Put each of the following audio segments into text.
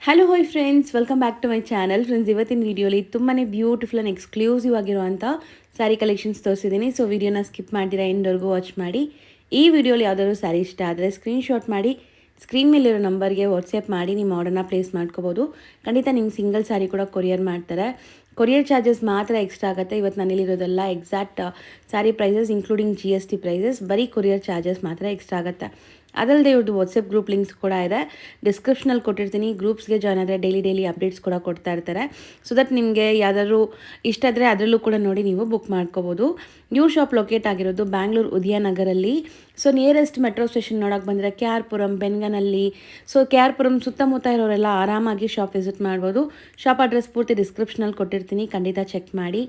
Hello hi friends, welcome back to my channel. Friends, ಇವತ್ತಿನ ವೀಡಿಯೋಲಿ ತುಂಬಾ ಬ್ಯೂಟಿಫುಲ್ ಆ್ಯಂಡ್ ಎಕ್ಸ್ಕ್ಲೂಸಿವ್ ಆಗಿರುವಂಥ ಸ್ಯಾರಿ ಕಲೆಕ್ಷನ್ಸ್ ತೋರಿಸಿದ್ದೀನಿ. ಸೊ ವಿಡಿಯೋನ ಸ್ಕಿಪ್ ಮಾಡ್ತೀರಾ, ಎಂಡ್ವರೆಗೂ ವಾಚ್ ಮಾಡಿ. ಈ ವಿಡಿಯೋಲಿ ಯಾವುದಾದ್ರು ಸ್ಯಾರಿ ಇಷ್ಟ ಆದರೆ ಸ್ಕ್ರೀನ್ಶಾಟ್ ಮಾಡಿ ಸ್ಕ್ರೀನ್ ಮೇಲಿರೋ ನಂಬರ್ಗೆ ವಾಟ್ಸಪ್ ಮಾಡಿ ನಿಮ್ಮ ಆರ್ಡರ್ನ ಪ್ಲೇಸ್ ಮಾಡ್ಕೋಬೋದು. ಖಂಡಿತ ನಿಮ್ಗೆ ಸಿಂಗಲ್ ಸ್ಯಾರಿ ಕೂಡ ಕೊರಿಯರ್ ಮಾಡ್ತಾರೆ. ಕೊರಿಯರ್ ಚಾರ್ಜಸ್ ಮಾತ್ರ ಎಕ್ಸ್ಟ್ರಾ ಆಗುತ್ತೆ. ಇವತ್ತು ನಾನಿಲ್ಲಿರೋದೆಲ್ಲ exact saree prices including GST prices. ಬರೀ ಕೊರಿಯರ್ ಚಾರ್ಜಸ್ ಮಾತ್ರ ಎಕ್ಸ್ಟ್ರಾ ಆಗುತ್ತೆ. ಅದಲ್ಲದೆ ಇವ್ರದ್ದು ವಾಟ್ಸಪ್ ಗ್ರೂಪ್ ಲಿಂಕ್ಸ್ ಕೂಡ ಇದೆ, ಡಿಸ್ಕ್ರಿಪ್ಷನಲ್ಲಿ ಕೊಟ್ಟಿರ್ತೀನಿ. ಗ್ರೂಪ್ಸ್ಗೆ ಜಾಯ್ನ್ ಆದರೆ ಡೈಲಿ ಅಪ್ಡೇಟ್ಸ್ ಕೂಡ ಕೊಡ್ತಾ ಇರ್ತಾರೆ. ಸೊ ದಟ್ ನಿಮಗೆ ಯಾವ್ದಾದ್ರು ಇಷ್ಟ ಆದರೆ ಅದರಲ್ಲೂ ಕೂಡ ನೋಡಿ ನೀವು ಬುಕ್ ಮಾಡ್ಕೋಬೋದು. ನ್ಯೂ ಶಾಪ್ ಲೊಕೇಟ್ ಆಗಿರೋದು ಬ್ಯಾಂಗ್ಳೂರು ಉದಯನಗರಲ್ಲಿ. ಸೊ ನಿಯರೆಸ್ಟ್ ಮೆಟ್ರೋ ಸ್ಟೇಷನ್ ನೋಡೋಕೆ ಬಂದರೆ KR ಪುರಂ, ಬೆನ್ಗನಲ್ಲಿ. ಸೊ KR ಪುರಂ ಸುತ್ತಮುತ್ತ ಇರೋರೆಲ್ಲ ಆರಾಮಾಗಿ ಶಾಪ್ ವಿಸಿಟ್ ಮಾಡ್ಬೋದು. ಶಾಪ್ ಅಡ್ರೆಸ್ ಪೂರ್ತಿ ಡಿಸ್ಕ್ರಿಪ್ಷನಲ್ಲಿ ಕೊಟ್ಟಿರ್ತೀನಿ, ಖಂಡಿತ ಚೆಕ್ ಮಾಡಿ.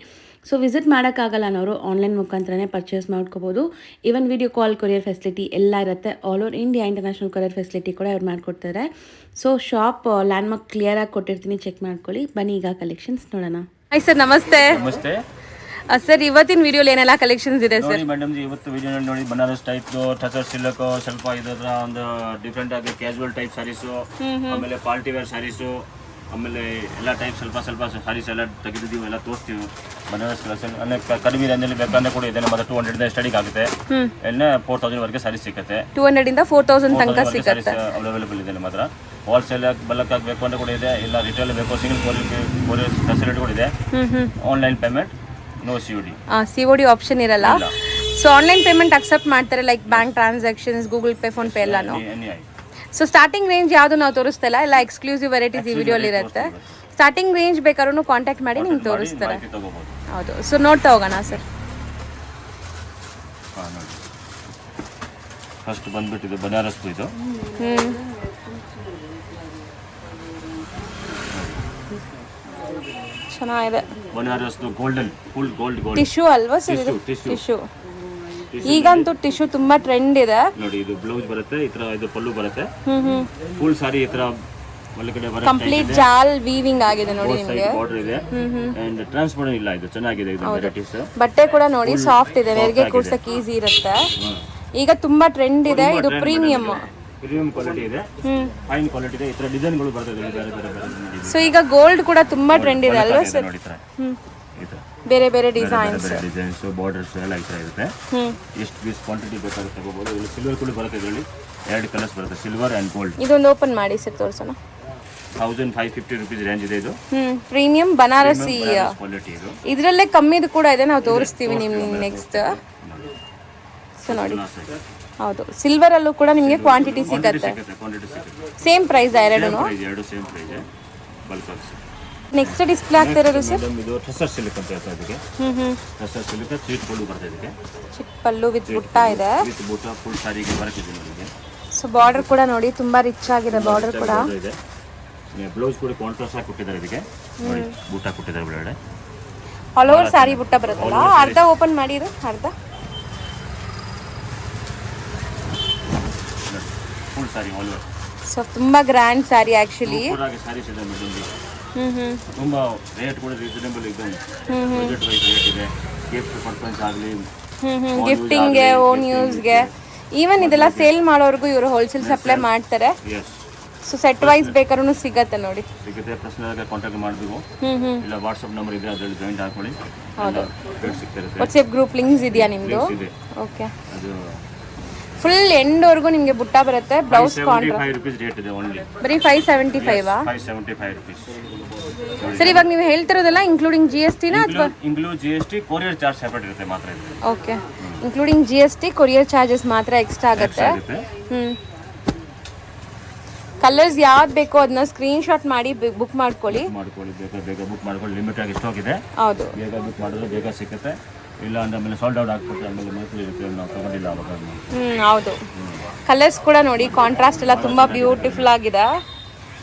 ಸೊ ವಿಸಿಟ್ ಮಾಡೋಕ್ಕಾಗಲ್ಲ ಅನ್ನೋರು ಆನ್ಲೈನ್ ಮುಖಾಂತರನೇ ಪರ್ಚೇಸ್ ಮಾಡ್ಕೋಬೋದು. Even video call courier facility ಎಲ್ಲ ಇರುತ್ತೆ. All over India international courier facility ಕೂಡ ಇವ್ರು ಮಾಡಿಕೊಡ್ತಾರೆ. ಸೊ ಶಾಪ್ ಲ್ಯಾಂಡ್ಮಾರ್ಕ್ ಕ್ಲಿಯರಾಗಿ ಕೊಟ್ಟಿರ್ತೀನಿ, ಚೆಕ್ ಮಾಡ್ಕೊಳ್ಳಿ. ಬನ್ನಿ ಈಗ ಕಲೆಕ್ಷನ್ಸ್ ನೋಡೋಣ. ಹಾಯ್ ಸರ್, ನಮಸ್ತೆ. ನಮಸ್ತೆ ಸರ್, ಇವತ್ತಿನ ವಿಡಿಯೋಲಿ ಏನೆಲ್ಲ ಕಲೆಕ್ಷನ್ಸ್ ಇದೆ ಸರ್? ಮೇಡಮ್ ಜಿ, ಇವತ್ತು ವಿಡಿಯೋನಲ್ಲಿ ನೋಡಿ ಬನಾರಸ್ ಟೈಪ್ ಟಚರ್ ಸಿಲ್ಕ್, ಸ್ವಲ್ಪ ಇದರ ಒಂದು ಡಿಫ್ರೆಂಟ್ ಆಗಿ ಕ್ಯಾಶುವಲ್ ಟೈಪ್ ಸ್ಯಾರೀಸು, ಆಮೇಲೆ ಪಾರ್ಟಿ ವೇರ್ ಸ್ಯಾರೀಸು, ಆಮೇಲೆ ಎಲ್ಲ ಟೈಪ್ ಸ್ವಲ್ಪ ಸ್ಯಾರೀಸ್ ಎಲ್ಲ ತೆಗೆದಿದ್ದೀವಿ, ಎಲ್ಲ ತೋರಿಸ್ತೀವಿ. ಬನಾರಸ್ ಕಲೆಕ್ಷನ್ ಕಡಿಮೆ ರೇಂಜಲ್ಲಿ ಬೇಕಂದ್ರೆ ಕೂಡ ಇದೆ. ಮತ್ತೆ 200 ಸ್ಟಡಿಗೆ ಆಗುತ್ತೆ. ಎಲ್ಲ 4000 ವರೆಗೆ ಸ್ಯಾರೀಸ್ ಸಿಗುತ್ತೆ. 200 ಇಂದ 4000 ತನಕ ಸಿಗುತ್ತೆ. ಅವೈಲೇಬಲ್ ಇದೆ. ಮಾತ್ರ ಹೋಲ್ಸೇಲ್ ಬಲ್ಕ್ ಆಗಬೇಕು ಅಂತ ಕೂಡ ಇದೆ, ಇಲ್ಲ ರಿಟೇಲ್ ಬೇಕು, ಸಿಂಗಲ್ ಕೊರಿಯರ್ ಫೆಸಿಲಿಟಿ ಕೂಡ ಇದೆ. Online payment, no COD option ಇರಲ್ಲ. ಸೊ ಆನ್ಲೈನ್ ಪೇಮೆಂಟ್ ಅಕ್ಸೆಪ್ಟ್ ಮಾಡ್ತಾರೆ, like bank transactions, Google Pay, PhonePe ಎಲ್ಲಾನು. ಸೊ ಸ್ಟಾರ್ಟಿಂಗ್ ರೇಂಜ್ ಯಾವುದು ನಾವು ತೋರಿಸ್ತಿಲ್ಲ, ಎಲ್ಲ ಎಕ್ಸ್ಕ್ಲೂಸಿವ್ ವೆರೈಟೀಸ್ ಈ ವಿಡಿಯೋಲಿ ಇರುತ್ತೆ. ಸ್ಟಾರ್ಟಿಂಗ್ ರೇಂಜ್ ಬೇಕಾದ್ರೂ ಕಾಂಟ್ಯಾಕ್ಟ್ ಮಾಡಿ ನಿಮ್ಗೆ ತೋರಿಸ್ತಾರೆ. ಹೌದು, ಸೊ ನೋಡ್ತಾ ಹೋಗೋಣ ಸರ್. ಫಸ್ಟ್ ಬಂದ್ಬಿಟ್ಟಿದೆ ಬನಾರಸ್ ಇದು. ಚೆನ್ನಾಗಿದೆ. Banaras golden, full gold tissue ಅಲ್ವಾ ಸರ್? ಇದು ಟಿಶ್ಯೂ. ಈಗಂತೂ ಟಿಶ್ಯೂ ತುಂಬಾ ಟ್ರೆಂಡ್ ಇದೆ ನೋಡಿ. ಇದು ಬ್ಲೌಸ್ ಬರುತ್ತೆ, ಈ ತರ ಇದು ಪಲ್ಲು ಬರುತ್ತೆ. ಫುಲ್ ಸಾರಿ ಈ ತರ ಒಳಗಡೆ ಬರುತ್ತೆ. ಕಂಪ್ಲೀಟ್ ಜಾಲ್ ವೀವಿಂಗ್ ಆಗಿದೆ ನೋಡಿ ನಿಮಗೆ. ಬಾರ್ಡರ್ ಇದೆ ಅಂಡ್ ಟ್ರಾನ್ಸ್ಪರೆಂಟ್ ಇಲ್ಲ. ಇದು ಚೆನ್ನಾಗಿದೆ. ಇದು ವೆರೈಟೀಸ್. ಬಟ್ಟೆ ಕೂಡ ನೋಡಿ ಸಾಫ್ಟ್ ಇದೆ, ನೆರಿಗೆ ಕೂರ್ಸಕ್ಕೆ ಈಸಿ ಇರುತ್ತೆ. ಈಗ ತುಂಬಾ ಟ್ರೆಂಡ್ ಇದೆ. ಇದು ಪ್ರೀಮಿಯಂ ಕ್ವಾಲಿಟಿ ಇದೆ, ಫೈನ್ ಕ್ವಾಲಿಟಿ ಇದೆ. ಈ ತರ ಡಿಸೈನ್ಗಳು ಬರ್ತದೆ ಬೇರೆ ಬೇರೆ. ಸೊ ಈಗ ಗೋಲ್ಡ್ ಕೂಡ ತುಂಬಾ ಟ್ರೆಂಡ್ ಇದೆ ಅಲ್ವಾ ಸರ್? ನೋಡಿ ಬೇರೆ ಬೇರೆ ಡಿಸೈನ್ಸ್, ಬಾರ್ಡರ್ಸ್ ಎಲ್ಲ ಈ ತರ ಇರುತ್ತೆ. ಎಷ್ಟು ಪೀಸ್ ಕ್ವಾಂಟಿಟಿ ಬೇಕಾದ್ರೆ ತಗೋಬಹುದು. ಇಲ್ಲಿ ಸಿಲ್ವರ್ ಕೂಡ ಬರುತ್ತೆ. ಇದರಲ್ಲಿ 2 ಕಲರ್ಸ್ ಬರುತ್ತೆ, ಸಿಲ್ವರ್ ಅಂಡ್ ಗೋಲ್ಡ್. ಇದೊಂದು ಓಪನ್ ಮಾಡಿ ಸರ್, ತೋರಿಸೋಣ. 1550 rupees ರೇಂಜ್ ಇದೆ. ಇದು ಪ್ರೀಮಿಯಂ ಬನಾರಸಿ ಕ್ವಾಲಿಟಿ. ಇದು ಇದರಲ್ಲೇ ಕಮ್ಮಿದು ಕೂಡ ಇದೆ, ನಾವು ತೋರಿಸ್ತೀವಿ ನಿಮ್ಗೆ ನೆಕ್ಸ್ಟ್. ಸೊ ನೋಡಿ, ಹೌದು, ಸಿಲ್ವರ್ ಅಲ್ಲೂ ಕೂಡ ನಿಮಗೆ ಕ್ವಾಂಟಿಟಿ ಸಿಗುತ್ತೆ. ಸೇಮ್ ಪ್ರೈಸ್ ಎರಡು same price. Bulk next display ಆಗ್ತಾ ಇರೋದು ಸರ್, ಇದು ಟಸರ್ ಸಿಲ್ಕ್ ಅಂತ ಹೇಳ್ತಾರೆ ಇದಕ್ಕೆ. ಟಸರ್ ಸಿಲ್ಕ್ ಚೀಟ್ ಪಲ್ಲು ಬರ್ತದೆ ಇದಕ್ಕೆ. ಚಿಕ್ಕ ಪಲ್ಲು ವಿತ್ ಬುಟ್ಟ ಇದೆ. ವಿತ್ ಬುಟ್ಟ ಫುಲ್ ಸಾರಿಗೆ ಬರುತ್ತೆ ನೋಡಿ. ಸೊ ಬಾರ್ಡರ್ ಕೂಡ ನೋಡಿ ತುಂಬಾ ರಿಚ್ ಆಗಿದೆ. ಬಾರ್ಡರ್ ಕೂಡ ಇದೆ. ಬ್ಲೌಸ್ ಕೂಡ ಕಾಂಟ್ರಾಸ್ಟ್ ಆಗಿ ಕೊಟ್ಟಿದ್ದಾರೆ ಇದಕ್ಕೆ. ನೋಡಿ ಬುಟ್ಟ ಕೊಟ್ಟಿದ್ದಾರೆ ಒಳಗಡೆ. ಆಲ್ ಓವರ್ ಸಾರಿ ಬುಟ್ಟ ಬರುತ್ತಲ್ಲ. ಅರ್ಧ ಓಪನ್ ಮಾಡಿ, ಇದು ಅರ್ಧ ಫುಲ್ ಸಾರಿ ಆಲ್ ಓವರ್. ಸೊ ತುಂಬಾ ಗ್ರ್ಯಾಂಡ್ ಸಾರಿ ಆಕ್ಚುಲಿ. ಸಾರೀಸ್ ಇದೆ ಮೇಡಮ್. ತುಂಬಾ ರೇಟ್ ಕೂಡ ರೀಸನೇಬಲ್ ಇದೆ. ಬಜೆಟ್ ವೈಸ್ ರೇಟ್ ಇದೆ. ಗಿಫ್ಟ್ ಪರ್ಪಸ್ ಆಗಲಿ, ಗಿಫ್ಟಿಂಗ್ಗೆ, ಓನ್ ಯೂಸ್ಗೆ, ಈವನ್ ಇದೆಲ್ಲ ಸೇಲ್ ಮಾಡೋರ್ಗೂ ಇವರು ಹೋಲ್ಸೇಲ್ ಸಪ್ಲೈ ಮಾಡ್ತಾರೆ. ಸೊ ಸೆಟ್ ವೈಸ್ ಬೇಕಾದ್ರೂ ಸಿಗತ್ತೆ ನೋಡಿ. ಸಿಗುತ್ತೆ. ಪರ್ಸನಲ್ ಆಗಿ ಕಾಂಟ್ಯಾಕ್ಟ್ ಮಾಡಬೇಕು, ಇಲ್ಲ ವಾಟ್ಸ್ಆಪ್ ನಂಬರ್ ಇದೆ, ಅದರಲ್ಲಿ ಜಾಯಿನ್ ಹಾಕೊಳ್ಳಿ. ಹೌದು, ಸಿಗ್ತಾರೆ. ವಾಟ್ಸ್ಆಪ್ ಗ್ರೂಪ್ ಲಿಂಕ್ಸ್ ಇದೆಯಾ ನಿಮ್ಮದು? ಓಕೆ. ಅದು ಫುಲ್ ಎಂಡ್ ವರೆಗೂ ನಿಮಗೆ ಬುಟ್ಟ ಬರುತ್ತೆ. ಬ್ಲೌಸ್ ಕಾಂಟ್ರಾಸ್ಟ್ ರೂಪೀಸ್ ರೇಟ್ ಇದೆ ಓನ್ಲಿ. ಬರೀ 575 575 ರೂಪೀಸ್. ಸರ್, ಇವಾಗ ನೀವು ಹೇಳ್ತಿರೋದಲ್ಲ ಇನ್ಕ್ಲೂಡಿಂಗ್ GST ನಾ ಅಥವಾ include GST? Courier charge separate ಇರುತ್ತೆ ಮಾತ್ರ ಇದು. Okay, including GST, courier charges ಮಾತ್ರ ಎಕ್ಸ್ಟ್ರಾ ಆಗುತ್ತೆ. ಕಲರ್ಸ್ ಯಾವ್ದು ಬೇಕೋ ಅದನ್ನ ಸ್ಕ್ರೀನ್ ಶಾಟ್ ಮಾಡಿ ಬುಕ್ ಮಾಡ್ಕೊಳ್ಳಿ. ಬೇಗ ಬುಕ್ ಮಾಡ್ಕೊಳ್ಳಿ. ಲಿಮಿಟ್ ಆಗಿ ಸ್ಟಾಕ್ ಇದೆ. ಹೌದು, ಬೇಗ ಬುಕ್ ಮಾಡಿದ್ರೆ ಬೇಗ ಸಿಗುತ್ತೆ. ಇಲ್ಲ ಅಂದ್ರೆ ಆಮೇಲೆ ಸಾಲ್ಡ್ ಔಟ್ ಆಗ್ಬಿಟ್ಟು ಆಮೇಲೆ ಮೈಸೂರು ಇರುತ್ತೆ, ನಾವು ತಗೊಂಡಿಲ್ಲ ಅವಾಗ. ಹೌದು, ಕಲರ್ಸ್ ಕೂಡ ನೋಡಿ ಕಾಂಟ್ರಾಸ್ಟ್ ಎಲ್ಲ ತುಂಬಾ ಬ್ಯೂಟಿಫುಲ್ ಆಗಿದೆ.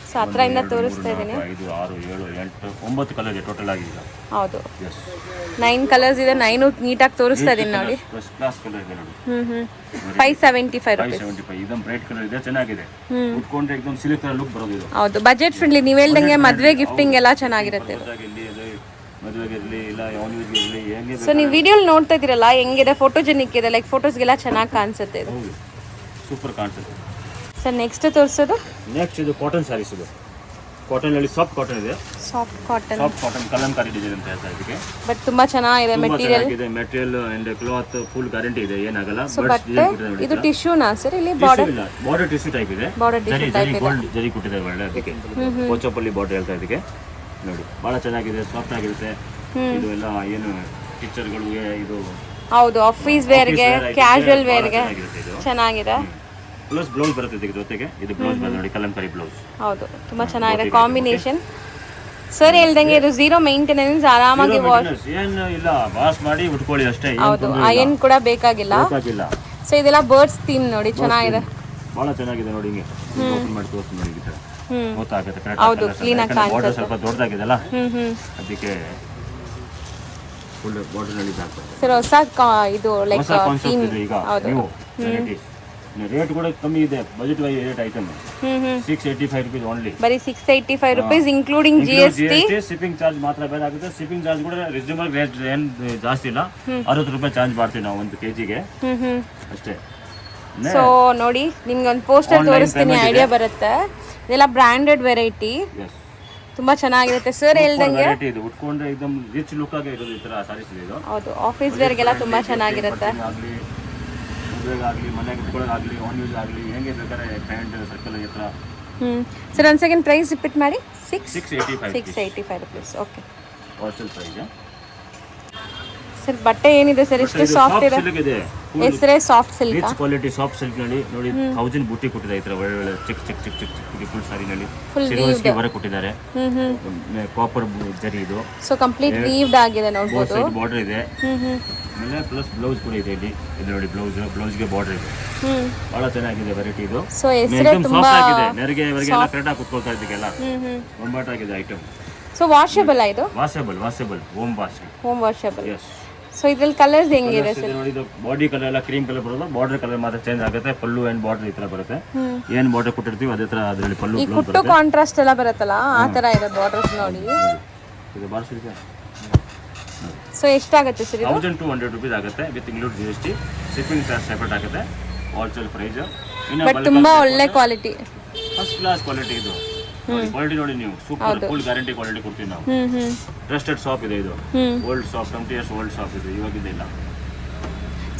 ಸೊ ಹತ್ರದಿಂದ ತೋರಿಸ್ತಾ ಇದ್ದೀನಿ. 5, 6, 7, 8, 9 ಕಲರ್ ಇದೆ ಟೋಟಲ್ ಆಗಿ. ಹೌದು, 9 ಕಲರ್ಸ್ ಇದೆ. 9 ನೀಟಾಗಿ ತೋರಿಸ್ತಾ ಇದೀನಿ ನೋಡಿ. ಫಸ್ಟ್ ಕ್ಲಾಸ್ ಕಲರ್ ಇದೆ ನೋಡಿ. 575 ರೂಪೀಸ್. 575. ಇದೊಂದು ಬ್ರೈಟ್ ಕಲರ್ ಇದೆ, ಚೆನ್ನಾಗಿದೆ. ಉಟ್ಕೊಂಡ್ರೆ एकदम ಸಿಲ್ಕ್ ತರ ಲುಕ್ ಬರೋದು ಇದು. ಹೌದು, ಬಜೆಟ್ ಫ್ರೆಂಡ್ಲಿ. ನೀವು ಹೇಳ್ದಂಗೆ ಮದುವೆ ಗಿಫ್ಟಿಂಗ್ ಎಲ್ಲ ಚೆನ್ನಾಗಿರುತ್ತೆ. ಮದುವೆಗಿರಲಿ, ಇಲ್ಲ ಆನ್ ಯೂಸ್ಗೆ ಇರಲಿ, ಹೆಂಗೆ. ಸೊ ನೀವು ವಿಡಿಯೋ ನೋಡ್ತಾ ಇದ್ದೀರಲ್ಲ ಹೆಂಗಿದೆ, ಫೋಟೋಜೆನಿಕ್ ಇದೆ, ಲೈಕ್ ಫೋಟೋಸ್ಗೆಲ್ಲ ಚೆನ್ನಾಗಿ ಕಾಣಿಸುತ್ತೆ ಇದು. ಸೂಪರ್ ಕಾಣಿಸುತ್ತೆ. ಸರ್ ನೆಕ್ಸ್ಟ್ ತೋರಿಸೋದು, ನೆಕ್ಸ್ಟ್ ಇದು ಕಾಟನ್ ಸ್ಯಾರೀಸ್. ಇದು ಕಾಟನ್ ಅಲ್ಲಿ ಸಾಫ್ಟ್ ಕಾಟನ್ ಇದೆ, soft cotton, soft cotton Kalamkari design ಅಂತ ಹೇಳ್ತಾರೆ ಇದಕ್ಕೆ. ಬಟ್ ತುಂಬಾ ಚೆನ್ನಾಗಿದೆ material. Material and cloth full guarantee ಇದೆ, ಏನಾಗಲ್ಲ. ಇದು ಟಿಶ್ಯೂನಾ ಸರ್? ಇಲ್ಲಿ ಬಾರ್ಡರ್ ಟಿಶ್ಯೂ ಟೈಪ್ ಇದೆ, ಜರಿ ಕೊಟ್ಟಿದೆ ಒಳ್ಳೆ, ಅದಕ್ಕೆ ಕೋಚಪಲ್ಲಿ ಬಾರ್ಡರ್ ಹೇಳ್ತಾ ಇದಕ್ಕೆ ನೋಡಿ. ಬಹಳ ಚೆನ್ನಾಗಿದೆ, ಸಾಫ್ಟ್ ಆಗಿರುತ್ತೆ. ಇದು ಎಲ್ಲ ಏನು ಟೀಚರ್ಗಳಿಗೆ ಇದು ಹೌದು, ಆಫೀಸ್ ವೇರ್ಗೆ, ಕ್ಯಾಶುವಲ್ ವೇರ್ಗೆ ಚೆನ್ನಾಗಿದೆ. ಪ್ಲಸ್ ಬ್ಲೌಸ್ ಬರುತ್ತೆ ಇದಕ್ಕೆ ಜೊತೆಗೆ. ಇದು ಬ್ಲೌಸ್ ಬರುತ್ತೆ ನೋಡಿ, ಕಲಂಕಾರಿ ಬ್ಲೌಸ್. ಹೌದು, ತುಂಬಾ ಚೆನ್ನಾಗಿದೆ ಕಾಂಬಿನೇಷನ್. ಸರ್ ಹೇಳ್ದಂಗೆ ಇದು ಝೀರೋ ಮೇಂಟೆನೆನ್ಸ್, ಆರಾಮಾಗಿ ವಾಶ್ ಏನು ಇಲ್ಲ, ವಾಶ್ ಮಾಡಿ ಉಟ್ಕೊಳ್ಳಿ ಅಷ್ಟೇ. ಹೌದು, ಅಯನ್ ಕೂಡ ಬೇಕಾಗಿಲ್ಲ. ಸೊ ಇದೆಲ್ಲ ಬರ್ಡ್ಸ್ ಥೀಮ್ ನೋಡಿ, ಚೆನ್ನಾಗಿದೆ, ಬಹಳ ಚೆನ್ನಾಗಿದೆ ನೋಡಿ. ಹಿಂಗೆ ಓಪನ್ ಮಾಡಿ ತೋರಿಸ್ತೀನಿ ನೋಡಿ, ಈ ತರ ಗೊತ್ತಾಗುತ್ತೆ. ಹೌದು, ಕ್ಲೀನ್ ಆಗಿ ಕಾಣಿಸುತ್ತೆ. ಸ್ವಲ್ಪ ದೊಡ್ಡದಾಗಿದೆಲ್ಲ, ಅದಕ್ಕೆ ಫುಲ್ ಬಾರ್ಡರ್ ನಲ್ಲಿ ಹಾಕ್ತಾರೆ. ಸರ್ ಹೊಸ ಇದು ಲೈಕ್ ಥೀಮ್. ಹೌದು, ರೇಟ್ ಕೂಡ ಕಮ್ಮಿ ಇದೆ, budget wise rate item. 685 rupees only, ಬರೀ 685 rupees including GST. Shipping charge ಮಾತ್ರ ಬೇರೆ ಆಗುತ್ತೆ. ಶಿಪ್ಪಿಂಗ್ ಚಾರ್ಜ್ ಕೂಡ ರೀಸನಬಲ್ ರೇಟ್, ಏನು ಜಾಸ್ತಿ ಇಲ್ಲ. 60 ರೂಪಾಯಿ ಚಾರ್ಜ್ ಮಾಡ್ತೀವಿ ನಾವು ಒಂದು ಕೆಜಿಗೆ ಅಷ್ಟೇ. ಸೊ ನೋಡಿ, ನಿಮ್ಗೆ ಒಂದು ಪೋಸ್ಟರ್ ತೋರಿಸ್ತೀನಿ, ಐಡಿಯಾ ಬರುತ್ತೆ. ಇದೆಲ್ಲ ಬ್ರಾಂಡೆಡ್ ವೆರೈಟಿ, ತುಂಬಾ ಚೆನ್ನಾಗಿರುತ್ತೆ. ಸರ್ ಹೇಳ್ದಂಗೆ ಇದು ಉಟ್ಕೊಂಡ್ರೆ एकदम ರಿಚ್ ಲುಕ್ ಆಗಿ ಇರೋದು ಈ ತರ ಸಾರೀಸ್ ಇದು. ಹೌದು, ಆಫೀಸ್ ವೇರ್ಗೆಲ್ಲ ತುಂಬಾ ಚೆನ್ನಾಗಿರುತ್ತೆ. ಆಗಲಿ ಮನೆಗೆ ಇಟ್ಕೊಳ್ಳೋದಾಗಲಿ, ಆನ್ ಯೂಸ್ ಆಗಲಿ, ಹೆಂಗೆ ಬೇಕಾದ್ರೆ ಪ್ಯಾಂಟ್ ಸರ್ಕಲ್ ಹತ್ರ. ಸರ್ ಒಂದು ಸೆಕೆಂಡ್ ಪ್ರೈಸ್ ರಿಪೀಟ್ ಮಾಡಿ. 685 rupees. Okay, wholesale price. Sir ಬಟ್ಟೆ ಏನಿದೆ ಸರ್, ಇಷ್ಟು ಸಾಫ್ಟ್ ಇದೆ. ಹೆಸರೇ soft silk, rich quality soft silk ನಲ್ಲಿ ನೋಡಿ. 1000 ಬುಟ್ಟಿ ಕೊಟ್ಟಿದ್ದಾರೆ ಈ ತರ ಒಳ್ಳೆ ಒಳ್ಳೆ ಚಿಕ್ಕ ಚಿಕ್ಕ ಚಿಕ್ಕ ಚಿಕ್ಕ ಚಿಕ್ಕ ಫುಲ್ ಸಾರಿ ನಲ್ಲಿ ಸಿಲ್ವರ್ಸ್ಗೆ ವರ ಕೊಟ್ಟಿದ್ದಾರೆ. ಕಾಪರ್ ಜರಿ ಇದು. ಸೊ ಕಂಪ್ಲೀಟ್ ವೀವ್ಡ್ ಆಗಿದೆ ನೋಡಬಹುದು. ಬಾರ್ಡರ್ ಇದೆ, ಆಮೇಲೆ ಪ್ಲಸ್ ಬ್ಲೌಸ್ ಕೂಡ ಇದೆ ಇಲ್ಲಿ. ಇದು ನೋಡಿ ಬ್ಲೌಸ್ ಗೆ ಬಾರ್ಡರ್ ಇದೆ. ಬಹಳ ಚೆನ್ನಾಗಿದೆ ವೆರೈಟಿ ಇದು. ಸೊ ಹೆಸರೇ ತುಂಬಾ ಸಾಫ್ಟ್ ಆಗಿದೆ, ನೆರಿಗೆ ಎಲ್ಲ ಕರೆಕ್ಟ್ ಆಗಿ ಕುತ್ಕೊಳ್ತಾ ಇದಕ್ಕೆಲ್ಲ ಒಂಬಾಟ ಆಗಿದೆ ಐಟಮ್. ಸೊ ವಾಷಬಲ್ ಇದು? Washable home washable. Yes. So ಇದ್ರಲ್ಲಿ ಕಲರ್ಸ್ ಹೆಂಗಿದೆ ಸರ್? ನೋಡಿ, ಇದು ಬಾಡಿ ಕಲರ್ ಎಲ್ಲ ಕ್ರೀಮ್ ಕಲರ್ ಬರೋದು, ಬಾರ್ಡರ್ ಕಲರ್ ಮಾತ್ರ ಚೇಂಜ್ ಆಗುತ್ತೆ. ಪಲ್ಲು ಅಂಡ್ ಬಾರ್ಡರ್ ಈ ತರ ಬರುತ್ತೆ. ಏನ್ ಬಾರ್ಡರ್ ಕೊಟ್ಟಿರ್ತೀವಿ ಅದೇ ತರ ಅದರಲ್ಲಿ ಪಲ್ಲು ಈ ಕುಟ್ಟು ಕಾಂಟ್ರಾಸ್ಟ್ ಎಲ್ಲ ಬರುತ್ತಲ್ಲ, ಆ ತರ ಇದೆ ಬಾರ್ಡರ್ಸ್ ನೋಡಿ. ಇದು ಬಾರ್ಸಿದೆ. ಸೊ ಎಷ್ಟಾಗುತ್ತೆ ಸರ್ ಇದು? 1200 rupees ಆಗುತ್ತೆ with include GST. Shipping charge separate ಆಗುತ್ತೆ. Wholesale price. ಬಟ್ ತುಂಬಾ ಒಳ್ಳೆ ಕ್ವಾಲಿಟಿ, ಫಸ್ಟ್ ಕ್ಲಾಸ್ ಕ್ವಾಲಿಟಿ ಇದು. ಕ್ವಾಲಿಟಿ ನೋಡಿ ನೀವು, ಸೂಪರ್ ಫುಲ್ ಗ್ಯಾರಂಟಿ ಕ್ವಾಲಿಟಿ ಕೊಡ್ತೀವಿ ನಾವು. ಟ್ರಸ್ಟೆಡ್ ಶಾಪ್ ಇದೆ ಇದು, old shop, 20 years old shop ಇದು, ಇವಾಗಿದೆ ಇಲ್ಲ.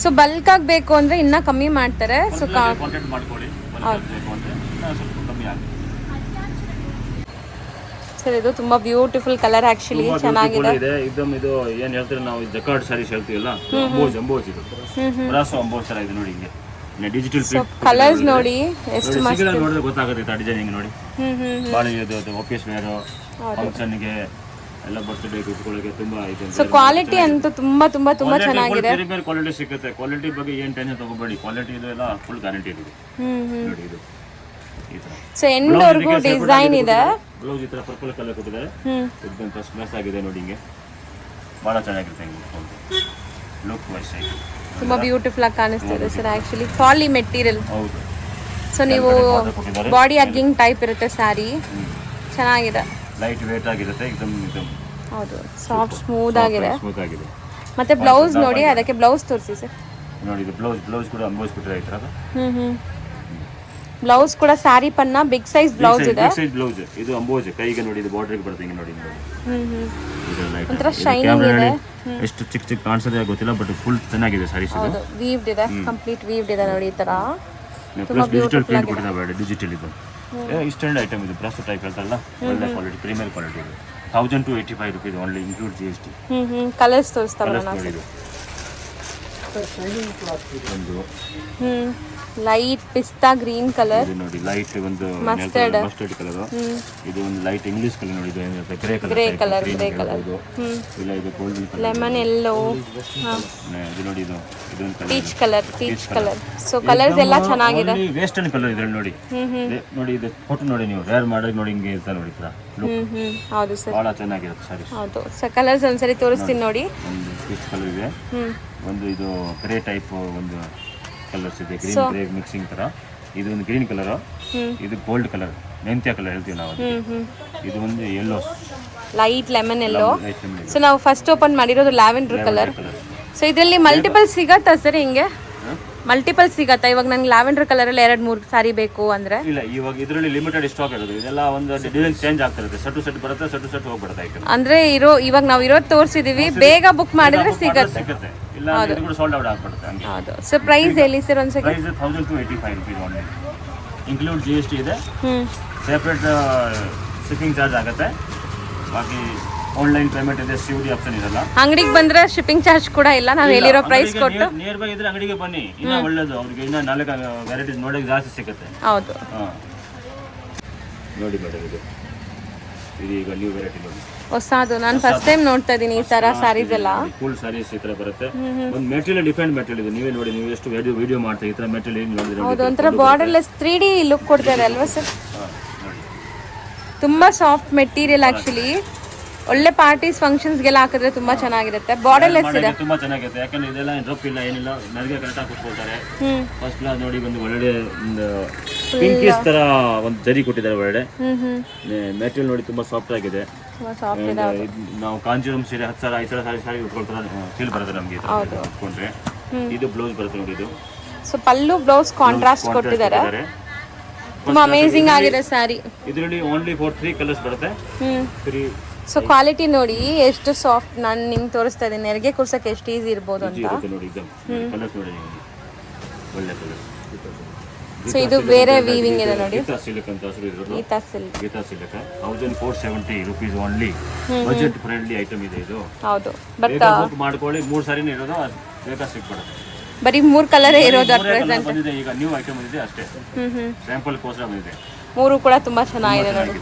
ಸೊ ಬಲ್ಕ್ ಆಗಿ ಬೇಕು ಅಂದ್ರೆ ಇನ್ನ ಕಮ್ಮಿ ಮಾಡ್ತಾರೆ. ಸೊ ಕಾಂಟ್ಯಾಕ್ಟ್ ಮಾಡ್ಕೊಳ್ಳಿ, ಬಲ್ಕ್ ಬೇಕು ಅಂದ್ರೆ ಸ್ವಲ್ಪ ಕಮ್ಮಿ ಆಗುತ್ತೆ. ಸರ್ ಇದು ತುಂಬಾ ಬ್ಯೂಟಿಫುಲ್ ಕಲರ್, ಆಕ್ಚುಲಿ ಚೆನ್ನಾಗಿದೆ. ಇದು ಏನ್ ಹೇಳ್ತೀವಿ ನಾವು, ಜಕಾರ್ಡ್ ಸಾರೀಸ್ ಹೇಳ್ತೀವಲ್ಲ, ಅಂಬೋಜ್ ಇದು ಬ್ರಾಸೋ ಅಂಬೋಜ್ ತರ ಇದೆ ನೋಡಿ. ಹಿಂಗೆ ಡಿಜಿಟಲ್ ಪ್ರಿಂಟ್ ಕಲರ್ಸ್ ನೋಡಿ ಎಷ್ಟು ಮಸ್ತ್ ಇದೆ. ನೋಡಿದ್ರೆ ಗೊತ್ತಾಗುತ್ತೆ ಡಿಸೈನಿಂಗ್ ನೋಡಿ. ಭಾಳ ಇದು ಆಫೀಸ್ ವೇರ್, ಫಂಕ್ಷನ್ಗೆ ಎಲ್ಲ ಬರ್ತ್ಡೇ ಇಟ್ಕೊಳ್ಳೋಕೆ ತುಂಬಾ ಇದೆ. ಸೊ ಕ್ವಾಲಿಟಿ ಅಂತೂ ತುಂಬಾ ತುಂಬಾ ತುಂಬಾ ಚೆನ್ನಾಗಿದೆ. ಬೇರೆ ಕ್ವಾಲಿಟಿ ಸಿಗುತ್ತೆ. ಕ್ವಾಲಿಟಿ ಬಗ್ಗೆ ಏನು ಟೆನ್ಷನ್ ತಗೋಬೇಡಿ, ಕ್ವಾಲಿಟಿ ಇದು ಎಲ್ಲ ಫುಲ್ ಗ್ಯಾರಂಟಿ ಇದೆ ನೋಡಿ. ಇದು ಈ ತರ ಸೊ ಎಂಡ್ ವರ್ಗೂ ಡಿಸೈನ್ ಇದೆ. ಬ್ಲೌಸ್ ಈ ತರ ಪರ್ಪಲ್ ಕಲರ್ ಕೊಟ್ಟಿದ್ದಾರೆ, एकदम ಫಸ್ಟ್ ಕ್ಲಾಸ್ ಆಗಿದೆ ನೋಡಿ. ಹಿಂಗೆ ಭಾಳ ಚೆನ್ನಾಗಿರುತ್ತೆ ಲುಕ್ ವೈಸ್ ಆಗಿ, ತುಂಬಾ ಬ್ಯೂಟಿಫುಲ್ ಆಗಿ ಕಾಣಿಸ್ತಿದೆ ಸರ್. ಆಕ್ಚುಲಿ ಪಾಲಿ ಮೆಟೀರಿಯಲ್. ಹೌದು. ಸೊ ನೀವು ಬಾಡಿ ಹಗ್ಗಿಂಗ್ ಟೈಪ್ ಇರುತ್ತೆ ಸ್ಯಾರಿ, ಚೆನ್ನಾಗಿದೆ. ಲೈಟ್ ವೇಟ್ ಆಗಿರುತ್ತೆ, ಹೌದು, ಸಾಫ್ಟ್ ಸ್ಮೂತ್ ಆಗಿದೆ. ಮತ್ತೆ ಬ್ಲೌಸ್ ನೋಡಿ, ಅದಕ್ಕೆ ಬ್ಲೌಸ್ ತೋರಿಸಿ ಸರ್. ನೋಡಿ ಇದು ಬ್ಲೌಸ್ ಕೂಡ ಅಂಬೋಜ್ ಕೊಟ್ಟಿದ್ದಾರೆ ಈ ತರ. ಬ್ಲೌಸ್ ಕೂಡ ಸ್ಯಾರಿ ಪನ್ನ ಬಿಗ್ ಸೈಜ್ ಬ್ಲೌಸ್ ಇದೆ. ಬಿಗ್ ಸೈಜ್ ಬ್ಲೌಸ್ ಇದು ಅಂಬೋಜ್. ಕೈಗೆ ನೋಡಿ ಇದು ಬಾರ್ಡರ್ ಬರುತ್ತೆ ಹಿಂಗೆ ನೋಡಿ. ಒಂಥರ ಶೈನಿಂಗ್ ಇದೆ. ಎಷ್ಟು ಚಿಕ್ಕ ಚಿಕ್ಕ ಕಾಣಿಸುತ್ತೆ ಗೊತ್ತಿಲ್ಲ, ಬಟ್ ಫುಲ್ ಚೆನ್ನಾಗಿದೆ ಸಾರೀಸ್ ಇದು. ಹೌದು, ವೀವ್ಡ್ ಇದೆ, ಕಂಪ್ಲೀಟ್ ವೀವ್ಡ್ ಇದೆ ನೋಡಿ ಈ ತರ. ಪ್ಲಸ್ ಡಿಜಿಟಲ್ ಪ್ರಿಂಟ್ ಕೊಟ್ಟಿದ್ದಾರೆ, ಡಿಜಿಟಲ್ ಇದು. ಇಷ್ಟೊಂದು ಐಟಮ್ ಇದು ಬ್ರಾಸೋ ಟೈಪ್ ಹೇಳ್ತಾರಲ್ಲ, ಒಳ್ಳೆ ಕ್ವಾಲಿಟಿ, ಪ್ರೀಮಿಯರ್ ಕ್ವಾಲಿಟಿ ಇದು. 1285 rupees only include GST. Colours ತೋರಿಸ್ತಾರಲ್ಲ ನಾನು. ಒಂದು ಲೈಟ್ ಪಿಸ್ತಾ ಗ್ರೀನ್ ಕಲರ್, ಇದು ನೋಡಿ ಲೈಟ್ ಒಂದು ಮಸ್ಟರ್ಡ್ ಕಲರ್. ಇದು ಒಂದು ಲೈಟ್ ಇಂಗ್ಲಿಷ್ ಕಲರ್ ನೋಡಿ. ಇದು ಗ್ರೇ ಕಲರ್ ಇಲ್ಲ, ಇದು ಗೋಲ್ಡನ್ ಕಲರ್, ಲೆಮನ್ ಯೆಲ್ಲೋ, ಇದು ನೋಡಿ ಇದು ಒಂದು ಪೀಚ್ ಕಲರ್. ಸೊ ಕಲರ್ಸ್ ಎಲ್ಲ ಚೆನ್ನಾಗಿದೆ. ವೇಸ್ಟರ್ನ್ ಕಲರ್ ಇದೆ ನೋಡಿ. ನೋಡಿ ಇದು ಫೋಟೋ ನೋಡಿ, ನೀವು ವೇರ್ ಮಾಡೋದು ನೋಡಿ, ಹಿಂಗೆ ಇರ್ತಾ ನೋಡಿ ತರ ಲುಕ್. ಹೌದು ಸರ್, ಬಹಳ ಚೆನ್ನಾಗಿರುತ್ತೆ ಸಾರಿ. ಹೌದು. ಸೊ ಕಲರ್ಸ್ ಒಂದ್ಸರಿ ತೋರಿಸ್ತೀನಿ ನೋಡಿ. ಒಂದು ಪೀಚ್ ಕಲರ್ ಇದೆ, ಒಂದು ಇದು ಗ್ರೇ ಟೈಪ್ ಒಂದು ಕಲರ್ಸ್ ಇದೆ, ಗ್ರೀನ್ ಗ್ರೇ ಮಿಕ್ಸಿಂಗ್ ತರ. ಇದು ಒಂದು ಗ್ರೀನ್ ಕಲರ್, ಇದು ಗೋಲ್ಡ್ ಕಲರ್, ಮೆಂತ್ಯ ಕಲರ್ ಹೇಳ್ತೀವಿ ನಾವು. ಇದು ಒಂದು yellow, light lemon yellow. So ನಾವು ಫಸ್ಟ್ ಓಪನ್ ಮಾಡಿರೋದು ಲ್ಯಾವೆಂಡರ್ ಕಲರ್. ಸೊ ಇದರಲ್ಲಿ ಮಲ್ಟಿಪಲ್ ಸಿಗತ್ತಾ ಸರ್ ಹಿಂಗೆ? ಮಲ್ಟಿಪಲ್ ಸಿಗತ್ತಾ ಇವಾಗ ನಂಗೆ ಲ್ಯಾವೆಂಡರ್ ಕಲರಲ್ಲಿ 2-3 ಸಾರಿ ಬೇಕು ಅಂದ್ರೆ? ಇಲ್ಲ, ಇವಾಗ ಇದರಲ್ಲಿ ಲಿಮಿಟೆಡ್ ಸ್ಟಾಕ್ ಇರೋದು. ಇದೆಲ್ಲ ಒಂದು ಡಿಸೈನ್ ಚೇಂಜ್ ಆಗ್ತಿರುತ್ತೆ. ಸೆಟ್ ಬರುತ್ತೆ, ಸೆಟ್ ಹೋಗ್ಬಿಡುತ್ತೆ ಐಟಮ್. ಅಂದ್ರೆ ಇವಾಗ ನಾವು ಇರೋದು ತೋರಿಸಿದೀವಿ, ಬೇಗ ಬುಕ್ ಮಾಡಿದ್ರೆ ಸಿಗುತ್ತೆ. ಇಲ್ಲ ಇದು ಕೂಡ ಸೋಲ್ಡ್ ಔಟ್ ಆಗ್ಬಿಡುತ್ತೆ ಹಂಗೆ. ಹೌದು. ಸೊ ಪ್ರೈಸ್ ಹೇಳಿ ಸರ್ ಒಂದು second. Price 1000 to 85 rupees only. Include GST ಇದೆ. ಸೆಪರೇಟ್ ಶಿಪ್ಪಿಂಗ್ ಚಾರ್ಜ್ ಆಗುತ್ತೆ. ಬಾಕಿ ಆನ್ಲೈನ್ ಪೇಮೆಂಟ್ ಇದೆ, COD ಆಪ್ಷನ್ ಇರಲ್ಲ. ಅಂಗಡಿಗೆ ಬಂದ್ರೆ ಶಿಪ್ಪಿಂಗ್ ಚಾರ್ಜ್ ಕೂಡ ಇಲ್ಲ, ನಾವು ಹೇಳಿರೋ ಪ್ರೈಸ್ ಕೊಟ್ಟು. ನಿಯರ್ ಬೈ ಇದ್ರೆ ಅಂಗಡಿಗೆ ಬನ್ನಿ, ಇನ್ನ ಒಳ್ಳೇದು. ಅವ್ರಿಗೆ ಇನ್ನ 4 ವೆರೈಟೀಸ್ ನೋಡೋಕೆ ಜಾಸ್ತಿ ಸಿಗುತ್ತೆ. ಹೌದು. ನೋಡಿ ಮೇಡಮ್, ಇದು ಈಗ ನ್ಯೂ ವೆರೈಟಿ ನೋಡಿ, ಹೊಸದು. ನಾನು ಫಸ್ಟ್ ಟೈಮ್ ನೋಡ್ತಾ ಇದೀನಿ ಈ ತರ ಸ್ಯಾರೀಸ್ ಎಲ್ಲ. ಫುಲ್ ಸ್ಯಾರೀಸ್ ಈ ತರ ಬರುತ್ತೆ. ಒಂದು ಮೆಟೀರಿಯಲ್ ಡಿಫೆಂಡ್ ಮೆಟೀರಿಯಲ್ ಇದೆ. ನೀವೇ ನೋಡಿ, ನೀವು ಎಷ್ಟು ವಿಡಿಯೋ ಮಾಡ್ತೀವಿ ಈ ತರ ಮೆಟೀರಿಯಲ್ ನೋಡಿದ್ರೆ. ಹೌದು, ಒಂಥರ ಬಾರ್ಡರ್ಲೆಸ್ 3D ಲುಕ್ ಕೊಡ್ತಾರೆ ಅಲ್ವಾ ಸರ್? ತುಂಬಾ ಸಾಫ್ಟ್ ಮೆಟೀರಿಯಲ್ ಆಕ್ಚುಲಿ. ಒಳ್ಳೆ ಪಾರ್ಟೀಸ್ ಫಂಕ್ಷನ್ಸ್ಗೆಲ್ಲ ಹಾಕಿದ್ರೆ ತುಂಬಾ ಚೆನ್ನಾಗಿರುತ್ತೆ. ಬಾರ್ಡರ್ಲೆಸ್ ಇದೆ, ತುಂಬಾ ಚೆನ್ನಾಗಿರುತ್ತೆ. ಯಾಕಂದ್ರೆ ಇದೆಲ್ಲ ಡ್ರಾಪ್ ಇಲ್ಲ, ಏನಿಲ್ಲ, ನನಗೆ ಕರೆಕ್ಟ್ ಆಗಿ ಕೊಟ್ಕೊಳ್ತಾರೆ. ಫಸ್ಟ್ ಕ್ಲಾಸ್ ನೋಡಿ, ಒಂದು ಒಳ್ಳೆ ಒಂದು ಪಿಂಕಿಸ್ ತರ ಒಂದು ಜರಿ ಕೊಟ್ಟಿದ್ದಾರೆ ಒಳ್ಳೆ. ಮೆಟೀರಿಯಲ್ ನೋಡಿ ತುಂಬಾ ಸಾಫ್ಟ್ ಆಗಿದೆ. ನಾವು ಕಾಂಜೀರಂ ಸೀರೆ 10,000 5,000 ಸಾರಿ ಉಟ್ಕೊಳ್ತಾರೆ, ಫೀಲ್ ಬರುತ್ತೆ ನಮಗೆ ಉಟ್ಕೊಂಡ್ರೆ. ಇದು ಬ್ಲೌಸ್ ಬರುತ್ತೆ ನೋಡಿ, ಇದು ಸೊ ಪಲ್ಲು ಬ್ಲೌಸ್ ಕಾಂಟ್ರಾಸ್ಟ್ ಕೊಟ್ಟಿದ್ದಾರೆ. ತುಂಬಾ ಅಮೇಜಿಂಗ್ ಆಗಿದೆ ಸ್ಯಾರಿ. ಇದರಲ್ಲಿ ಓನ್ಲಿ ಫಾರ್ 3 ಕಲರ್ಸ್ ಬರುತ್ತೆ. 3. ಸೊ ಕ್ವಾಲಿಟಿ ನೋಡಿ ಎಷ್ಟು ಸಾಫ್ಟ್. ನಾನು ನಿಮ್ಗೆ ತೋರಿಸ್ತಾ ಇದ್ದೀನಿ, ನೆರಿಗೆ ಕೂರ್ಸಕ್ಕೆ ಎಷ್ಟು ಈಸಿ ಇರ್ಬೋದು ಅಂತ. ನೋಡಿ ಕಲರ್ಸ್ ನೋಡಿ, ಒಳ್ಳೆ ಕಲರ್. ಸೊ ಇದು ಬೇರೆ ವೀವಿಂಗ್ ಇದೆ ನೋಡಿ. ಗೀತಾ ಸಿಲ್ಕ್ ಅಂತ ಹೆಸರು ಇರೋದು. Geetha silk 1470 rupees only. Budget friendly item ಇದೆ ಇದು. ಹೌದು, ಬಟ್ ಬುಕ್ ಮಾಡ್ಕೊಳ್ಳಿ. 3 ಸಾರಿನೇ ಇರೋದು, ಬೇಕಾ ಸಿಕ್ಬಿಡುತ್ತೆ. ಬರೀ 3 ಕಲರ್ ಇರೋದು ಅಟ್ ಪ್ರೆಸೆಂಟ್. ಬಂದಿದೆ ಈಗ ನ್ಯೂ ಐಟಮ್ ಇದೆ ಅಷ್ಟೇ. ಸ್ಯಾಂಪಲ್ ಕೋಸ್ಕರ ಬಂದಿದೆ. 3 ಕೂಡ ತುಂಬಾ ಚೆನ್ನಾಗಿದೆ ನೋಡಿ.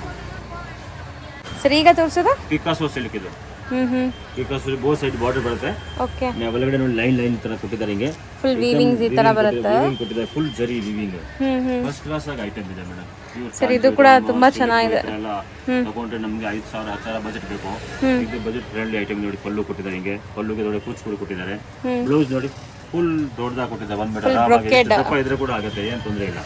ಸರಿ, ಈಗ ತೋರಿಸೋದು ಪಿಕಾಸೋ ಸಿಲ್ಕ್ ಇದು. ಪಿಕಾಸೋ ಬೋತ್ ಸೈಡ್ ಬಾರ್ಡರ್ ಬರುತ್ತೆ. ಓಕೆ. ಒಳಗಡೆ ನೋಡಿ ಲೈನ್ ತರ ಕೊಟ್ಟಿದ್ದಾರೆ, ಹಿಂಗೆ ಫುಲ್ ವೀವಿಂಗ್ಸ್ ಈ ತರ ಬರುತ್ತೆ. ಕೊಟ್ಟಿದ್ದಾರೆ, ಫುಲ್ ಜರಿ ವೀವಿಂಗ್. ಫಸ್ಟ್ ಕ್ಲಾಸ್ ಆಗಿ ಐಟಮ್ ಇದೆ ಮೇಡಮ್. ಸರಿ, ಇದು ಕೂಡ ತುಂಬಾ ಚೆನ್ನಾಗಿದೆ. ತಗೊಂಡ್ರೆ ನಮಗೆ 5,000 10,000 ಬಜೆಟ್ ಬೇಕು. ಇದು ಬಜೆಟ್ ಫ್ರೆಂಡ್ಲಿ ಐಟಮ್ ನೋಡಿ. ಪಲ್ಲು ಕೊಟ್ಟಿದ್ದಾರೆ, ಹಿಂಗೆ ಪಲ್ಲುಗೆ ನೋಡಿ ಕೂಚ್ ಕೊಟ್ಟಿದ್ದಾರೆ. ಬ್ಲೌಸ್ ನೋಡಿ ಫುಲ್ ದೊಡ್ಡದಾಗಿ ಕೊಟ್ಟಿದ್ದಾರೆ. 1 ಮೀಟರ್ ದಪ್ಪ ಇದ್ರೆ ಕೂಡ ಆಗುತ್ತೆ, ಏನ್ ತೊಂದರೆ ಇಲ್ಲ.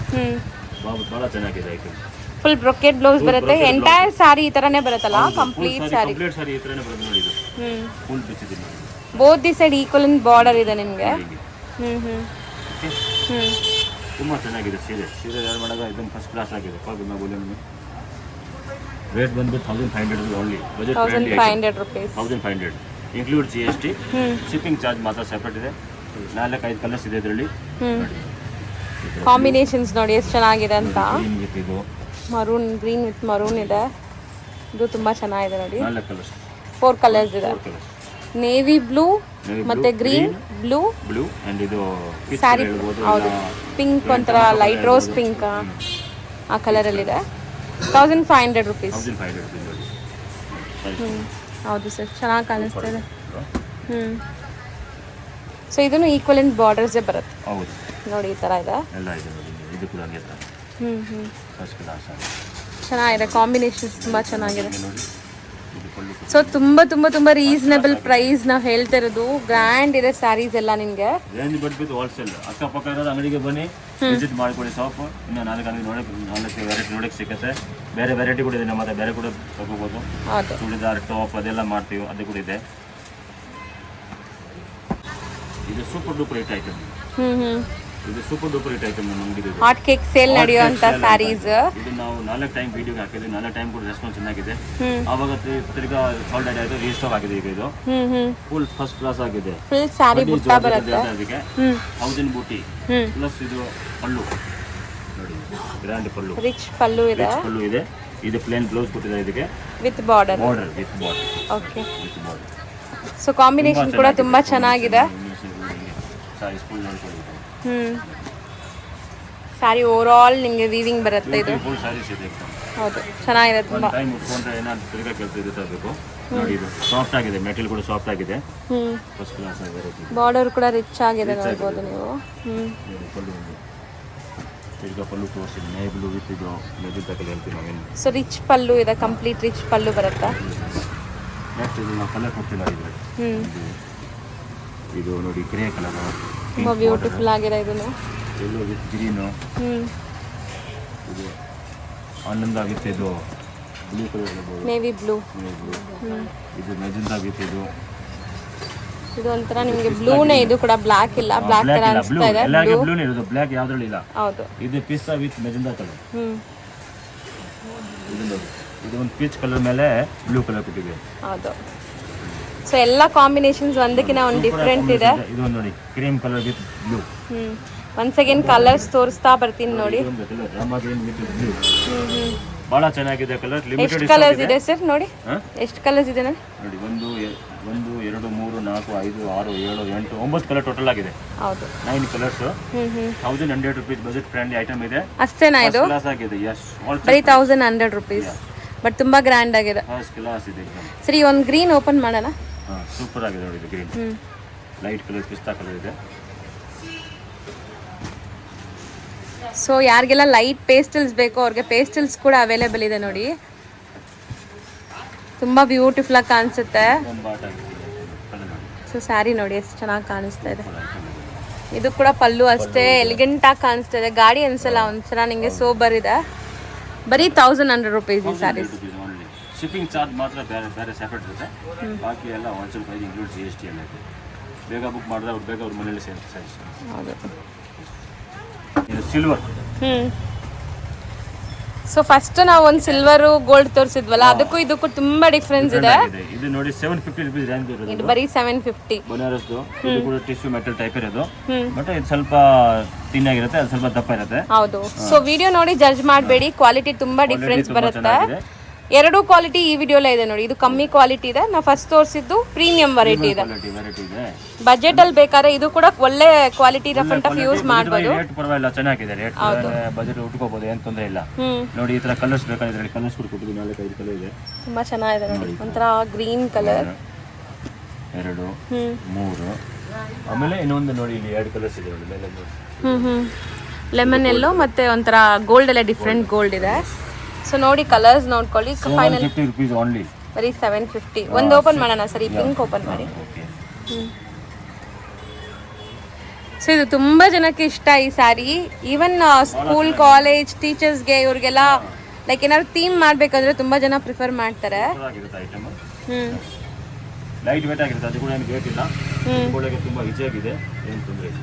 ಬಹಳ ಚೆನ್ನಾಗಿದೆ ಐಟಮ್. ಫುಲ್ ಬ್ರೊಕೆಟ್ ಬ್ಲೌಸ್ ಬರುತ್ತೆ. ಎಂಟೈರ್ ಸಾರಿ ಈ ತರನೇ ಬರುತ್ತಲ್ಲ, ಕಂಪ್ಲೀಟ್ ಸಾರಿ. ಕಂಪ್ಲೀಟ್ ಸಾರಿ ಈ ತರನೇ ಬರುತ್ತೆ ನೋಡಿ. ಇದು ಫುಲ್ ಬಿಚ್ಚಿದೆ. Both the side equal border ಇದೆ ನಿಮಗೆ. ತುಂಬಾ ಚೆನ್ನಾಗಿದೆ ಸೀರೆ. ಯಾರು ಮಾಡಿದ್ರೆ ಇದನ್ನು ಫಸ್ಟ್ ಕ್ಲಾಸ್ ಆಗಿದೆ. ರೇಟ್ ಬಂದು 1,500 only. Budget 1,500 rupees. 1,500 include GST. Shipping charge ಮಾತ್ರ ಸೆಪರೇಟ್ ಇದೆ. 4-5 ಕಲರ್ಸ್ ಇದೆ ಇದರಲ್ಲಿ. ಕಾಂಬಿನೇಷನ್ಸ್ ನೋಡಿ ಎಷ್ಟು ಚೆನ್ನಾಗಿದೆ ಅಂತ. ಇದು ಮರೂನ್, ಗ್ರೀನ್ ವಿತ್ ಮರೂನ್ ಇದೆ. ಇದು ತುಂಬಾ ಚೆನ್ನಾಗಿದೆ ನೋಡಿ. 4 ಕಲರ್ಸ್ ಇದೆ. ನೇವಿ ಬ್ಲೂ ಮತ್ತೆ ಗ್ರೀನ್, ಬ್ಲೂ ಅಂಡ್ ಇದು ಸ್ಯಾರಿ. ಹೌದು, ಪಿಂಕ್, ಒಂಥರ ಲೈಟ್ ರೋಸ್ ಪಿಂಕ್ ಆ ಕಲರ್ ಅಲ್ಲಿ ಇದೆ. 1,500 rupees. ಹೌದು ಸರ್, ಚೆನ್ನಾಗಿ ಕಾಣಿಸ್ತಾ ಇದೆ. ಸೊ ಇದನ್ನು ಈಕ್ವಲೆಂಟ್ ಬಾರ್ಡರ್ಸೇ ಬರುತ್ತೆ. ಹೌದು ನೋಡಿ, ಈ ತರ ಇದೆ. ಎಲ್ಲ ಇದೆ ನೋಡಿ. ಇದು ಕೂಡ ಹಂಗೆ ತರ ಫಸ್ಟ್ ಕ್ಲಾಸ್ ಚೆನ್ನಾಗಿದೆ. ಕಾಂಬಿನೇಷನ್ಸ್ ತುಂಬಾ ಚೆನ್ನಾಗಿದೆ. ಸೊ ತುಂಬಾ ರೀಸನಬಲ್ ಪ್ರೈಸ್ ನಾವು ಹೇಳ್ತಾ ಇರೋದು. ಗ್ರ್ಯಾಂಡ್ ಇದೆ ಸ್ಯಾರೀಸ್ ಎಲ್ಲ ನಿಮಗೆ. ರೇಂಜ್ ಬಿಟ್ಬಿಟ್ಟು ಹೋಲ್ಸೇಲ್ ಅಕ್ಕಪಕ್ಕ ಇರೋದು ಅಂಗಡಿಗೆ ಬನ್ನಿ, ವಿಸಿಟ್ ಮಾಡ್ಕೊಳ್ಳಿ ಶಾಪ್. ಇನ್ನು 4 ಅಂಗಡಿ ನಾಲ್ಕು ವೆರೈಟಿ ನೋಡಕ್ಕೆ ಸಿಗುತ್ತೆ. ಬೇರೆ ವೆರೈಟಿ ಕೂಡ ಇದೆ ನಮ್ಮ ಹತ್ರ, ಬೇರೆ ಕೂಡ ತಗೋಬೋದು. ಚೂಡಿದಾರ್, ಟಾಪ್ ಅದೆಲ್ಲ ಮಾಡ್ತೀವಿ, ಅದು ಕೂಡ ಇದೆ. ಇದು ಸೂಪರ್ ಡೂಪರ್ ಹಿಟ್ ಐಟಮ್. ಇದು ಸೂಪರ್ ಡೂಪರ್ ಹಿಟ್ ಐಟಮ್ ನಮ್ಮ ಅಂಗಡಿ. ಹಾಟ್ ಕೇಕ್ ಸೇಲ್ ನಡೆಯುವಂತ ಸ್ಯಾರೀಸ್. ಇದು ನಾವು 4 ಟೈಮ್ ವಿಡಿಯೋಗೆ ಹಾಕಿದ್ವಿ. 4 ಟೈಮ್ ಕೂಡ ರೆಸ್ಪಾನ್ಸ್ ಚೆನ್ನಾಗಿದೆ. ಆವಾಗ ತಿರ್ಗಾ ಸಾಲ್ಡ್ ಆಯ್ತು, ರೀಸ್ಟಾಕ್ ಆಗಿದೆ. ಈಗ ಇದು ಫುಲ್ ಫಸ್ಟ್ ಕ್ಲಾಸ್ ಆಗಿದೆ. ಫುಲ್ ಸ್ಯಾರಿ ಬುಟ್ಟ ಬರುತ್ತೆ ಅದಕ್ಕೆ. 1000 ಬೂಟಿ ಪ್ಲಸ್ ಇದು ಪಲ್ಲು ನೋಡಿ, ಗ್ರ್ಯಾಂಡ್ ಪಲ್ಲು, ರಿಚ್ ಪಲ್ಲು ಇದೆ. ಇದು ಪ್ಲೇನ್ ಬ್ಲೌಸ್ ಕೊಟ್ಟಿದ್ದಾರೆ ಇದಕ್ಕೆ with border. Okay. So combination ಕೂಡ ತುಂಬಾ ಚೆನ್ನಾಗಿದೆ. ಸ್ಯಾರಿ ಓವರ್ ಆಲ್ ನಿಮಗೆ ವೀವಿಂಗ್ ಬರುತ್ತೆ. ಇದು ಹೌದು, ಚೆನ್ನಾಗಿದೆ. ತುಂಬಾ ಟೈಮ್ ಉಟ್ಕೊಂಡ್ರೆ ಏನಾದ್ರು ತಿರ್ಗಾ ಕೆಲಸ ಇದೆ ತರಬೇಕು ನೋಡಿ. ಇದು ಸಾಫ್ಟ್ ಆಗಿದೆ, ಮೆಟೀರಿಯಲ್ ಕೂಡ ಸಾಫ್ಟ್ ಆಗಿದೆ. ಫಸ್ಟ್ ಕ್ಲಾಸ್ ಆಗಿದೆ. ಬಾರ್ಡರ್ ಕೂಡ ರಿಚ್ ಆಗಿದೆ ನೋಡಬಹುದು ನೀವು. ಪಲ್ಲು ತೋರಿಸಿದೆ, ನೇವಿ ಬ್ಲೂ ವಿತ್ ಇದು ಮೆಜೆಂಟಾ ಕಲರ್ ಹೇಳ್ತೀವಿ ನಾವೇನು. ಸೊ ರಿಚ್ ಪಲ್ಲು ಇದೆ, ಕಂಪ್ಲೀಟ್ ರಿಚ್ ಪಲ್ಲು ಬರುತ್ತೆ. ನೆಕ್ಸ್ಟ್ ಇದು ನಾವು ಕಲರ್ ಕೊಡ್ತೀವಿ ನೋಡಿ. ಇದು ನೋಡಿ, ಗ್ರೇ ಕಲರ್ ತುಂಬಾ ಬ್ಯೂಟಿಫುಲ್ ಆಗಿದೆ. ಇದನ್ನು ಎಲ್ಲೋ ವಿತ್ ಗ್ರೀನು. ಇದು ಆನಂದ ವಿತ್ ಇದು ಬ್ಲೂ ಕಲರ್, ನೇವಿ ಬ್ಲೂ. ಇದು ಮೆಜೆಂಟಾ ವಿತ್ ಇದು ಇದು ಒಂಥರ ನಿಮಗೆ ಬ್ಲೂನೇ, ಇದು ಕೂಡ ಬ್ಲಾಕ್ ಇಲ್ಲ, ಬ್ಲಾಕ್ ತರ ಬ್ಲೂ ಅನಿಸ್ತಾ ಇದೆ. ಎಲ್ಲಾಗೆ ಬ್ಲೂನೇ ಇರೋದು, ಬ್ಲಾಕ್ ಯಾವ್ದ್ರಲ್ಲಿ ಇಲ್ಲ. ಹೌದು. ಇದು ಪಿಸ್ತಾ ವಿತ್ ಮೆಜೆಂಡಾ ಕಲರ್. ಇದು ಒಂದು ಪೀಚ್ ಕಲರ್ ಮೇಲೆ ಬ್ಲೂ ಕಲರ್ ಕೊಟ್ಟಿದೆ. ಹೌದು. ಸೊ ಎಲ್ಲ ಕಾಂಬಿನೇಷನ್ಸ್ ಒಂದಕ್ಕಿಂತ ಒಂದು ಡಿಫ್ರೆಂಟ್ ಇದೆ. ಇದು ಒಂದು ನೋಡಿ cream colour with blue. Once again colours ತೋರಿಸ್ತಾ ಬರ್ತೀನಿ ನೋಡಿ. Rama green with blue. ಬಹಳ ಚೆನ್ನಾಗಿದೆ ಕಲರ್. ಲಿಮಿಟೆಡ್ ಎಷ್ಟು ಕಲರ್ಸ್ ಇದೆ ಸರ್ ನೋಡಿ? ಎಷ್ಟು ಕಲರ್ಸ್ ಇದೆ ನೋಡಿ? 1 2 3 4 5 6 7 8 9 ಕಲರ್ ಟೋಟಲ್ ಆಗಿದೆ. ಹೌದು. 9 colours. 1100 rupees budget friendly item ಇದೆ. ಅಷ್ಟೇನಾ ಇದು? ಕ್ಲಾಸ್ ಆಗಿದೆ. ಯಸ್. ಬರೀ 1100 ರೂಪೀಸ್. ಬಟ್ ತುಂಬಾ ಗ್ರ್ಯಾಂಡ್ ಆಗಿದೆ. ಫಸ್ಟ್ ಕ್ಲಾಸ್ ಇದೆ. ಸರಿ, ಒಂದು ಗ್ರೀನ್ ಓಪನ್ ಮಾಡೋಣ. ಸೂಪರ್ ಆಗಿದೆ ನೋಡಿ ಇದು ಗ್ರೀನ್. ಲೈಟ್ ಕಲರ್ ಪಿಸ್ತಾ ಕಲರ್ ಇದೆ. ಸೊ ಯಾರಿಗೆಲ್ಲ ಲೈಟ್ ಪೇಸ್ಟಲ್ಸ್ ಬೇಕೋ ಅವ್ರಿಗೆ ಪೇಸ್ಟಲ್ಸ್ ಕೂಡ ಅವೈಲೇಬಲ್ ಇದೆ ನೋಡಿ. ತುಂಬಾ ಬ್ಯೂಟಿಫುಲ್ ಆಗಿ ಕಾಣಿಸುತ್ತೆ. ಸೊ ಸ್ಯಾರಿ ನೋಡಿ ಎಷ್ಟು ಚೆನ್ನಾಗಿ ಕಾಣಿಸ್ತಾ ಇದೆ. ಇದು ಕೂಡ ಪಲ್ಲು ಅಷ್ಟೇ ಎಲಿಗೆಂಟ್ ಆಗಿ ಕಾಣಿಸ್ತಾ ಇದೆ. ಗಾಡಿ ಅನ್ಸಲ್ಲ, ಒಂದ್ಸಲ ನಿಮಗೆ ಸೋಬರ್ ಇದೆ. ಬರೀ 1100 ರೂಪೀಸ್ ಈ ಸ್ಯಾರೀಸ್. ಶಿಪ್ಪಿಂಗ್ ಚಾರ್ಜ್ ಮಾತ್ರ ಬೇರೆ ಬೇರೆ ಸೆಪರೇಟ್ ಇರುತ್ತೆ. ಬಾಕಿ ಎಲ್ಲ ಹೋಲ್ಸೇಲ್ ಪ್ರೈಸ್ ಇನ್ಕ್ಲೂಡ್ GST ಎಲ್ಲ ಇದೆ. ಬೇಗ ಬುಕ್ ಮಾಡಿದ್ರೆ ಅವ್ರು ಬೇಗ ಅವ್ರ ಮನೇಲಿ ಸೇರಿಸಿ. ಹೌದು. ಇದು ಸಿಲ್ವರ್. ಸೊ ಫಸ್ಟ್ ನಾವು ಒಂದು ಸಿಲ್ವರು ಗೋಲ್ಡ್ ತೋರಿಸಿದ್ವಲ್ಲ, ಅದಕ್ಕೂ ಇದಕ್ಕೂ ತುಂಬಾ ಡಿಫ್ರೆನ್ಸ್ ಇದೆ. ಇದು ನೋಡಿ 750 ರೂಪೀಸ್ ರೇಂಜ್ ಇರೋದು. ಇದು ಬರೀ 750. ಬನಾರಸ್ದು. ಇದು ಕೂಡ ಟಿಶ್ಯೂ ಮೆಟಲ್ ಟೈಪ್ ಇರೋದು. ಬಟ್ ಇದು ಸ್ವಲ್ಪ ತಿನ್ ಆಗಿರುತ್ತೆ, ಅದು ಸ್ವಲ್ಪ ದಪ್ಪ ಇರುತ್ತೆ. ಹೌದು. ಸೊ ವಿಡಿಯೋ ನೋಡಿ ಜಡ್ಜ್ ಮಾಡಬೇಡಿ, ಕ್ವಾಲಿಟಿ ತುಂಬಾ ಡಿಫ್ರೆನ್ಸ್ ಬರುತ್ತೆ. ಎರಡು ಕ್ವಾಲಿಟಿ ಈ ವಿಡಿಯೋಲೇ ಇದೆ ನೋಡಿ. ಇದು ಕಮ್ಮಿ ಕ್ವಾಲಿಟಿ ಇದೆ, ನಾವು ಫಸ್ಟ್ ತೋರಿಸಿದ್ದು ಪ್ರೀಮಿಯಂ ವೆರೈಟಿ ಇದೆ. ಬಜೆಟ್ ಅಲ್ಲಿ ಬೇಕಾದ್ರೆ ಇದು ಕೂಡ ಒಳ್ಳೆ quality rough and tough use ಮಾಡಬಹುದು. ರೇಟ್ ಪರವಾಗಿಲ್ಲ, ಚೆನ್ನಾಗಿದೆ. ರೇಟ್ ಬಜೆಟ್ ಉಟ್ಕೋಬಹುದು, ಏನು ತೊಂದರೆ ಇಲ್ಲ. ನೋಡಿ ಈ ತರ ಕಲರ್ಸ್ ಬೇಕಾದ್ರೆ ಕಲರ್ಸ್ ಕೂಡ ಕೊಟ್ಟಿದ್ದೀನಿ. 4-5 ಕಲರ್ ಇದೆ. ತುಂಬಾ ಚೆನ್ನಾಗಿದೆ ನೋಡಿ. ಒಂಥರ ಗ್ರೀನ್ ಕಲರ್ 2 3 ಆಮೇಲೆ ಇನ್ನೊಂದು ನೋಡಿ ಇಲ್ಲಿ 2 ಕಲರ್ಸ್ ಇದೆ ನೋಡಿ ಮೇಲೆ. ಲೆಮನ್ ಎಲ್ಲೋ ಮತ್ತೆ ಒಂಥರ ಗೋಲ್ಡ್ ಎಲ್ಲ ಡಿಫ್ರೆಂಟ್ ಗೋಲ್ಡ್ ಇದೆ. ಸೊ ನೋಡಿ ಕಲರ್ಸ್ ನೋಡ್ಕೊಳ್ಳಿ. Final 750 rupees only. ಬರೀ 750. ಒಂದು ಓಪನ್ ಮಾಡೋಣ ಸರಿ, ಪಿಂಕ್ ಓಪನ್ ಮಾಡಿ. ಸೊ ಇದು ತುಂಬಾ ಜನಕ್ಕೆ ಇಷ್ಟ ಈ ಸ್ಯಾರಿ. ಈವನ್ ಸ್ಕೂಲ್ ಕಾಲೇಜ್ ಟೀಚರ್ಸ್ಗೆ ಇವ್ರಿಗೆಲ್ಲ ಲೈಕ್ ಏನಾದ್ರು ಥೀಮ್ ಮಾಡ್ಬೇಕಂದ್ರೆ ತುಂಬಾ ಜನ ಪ್ರಿಫರ್ ಮಾಡ್ತಾರೆ. ಲೈಟ್ ವೇಟ್ ಆಗಿರುತ್ತೆ, ಅದು ಕೂಡ ಏನು ವೇಟ್ ಇಲ್ಲ. ಒಳಗೆ ತುಂಬಾ ಈಜಿ ಆಗಿದೆ, ಏನು ತೊಂದರೆ ಇಲ್ಲ.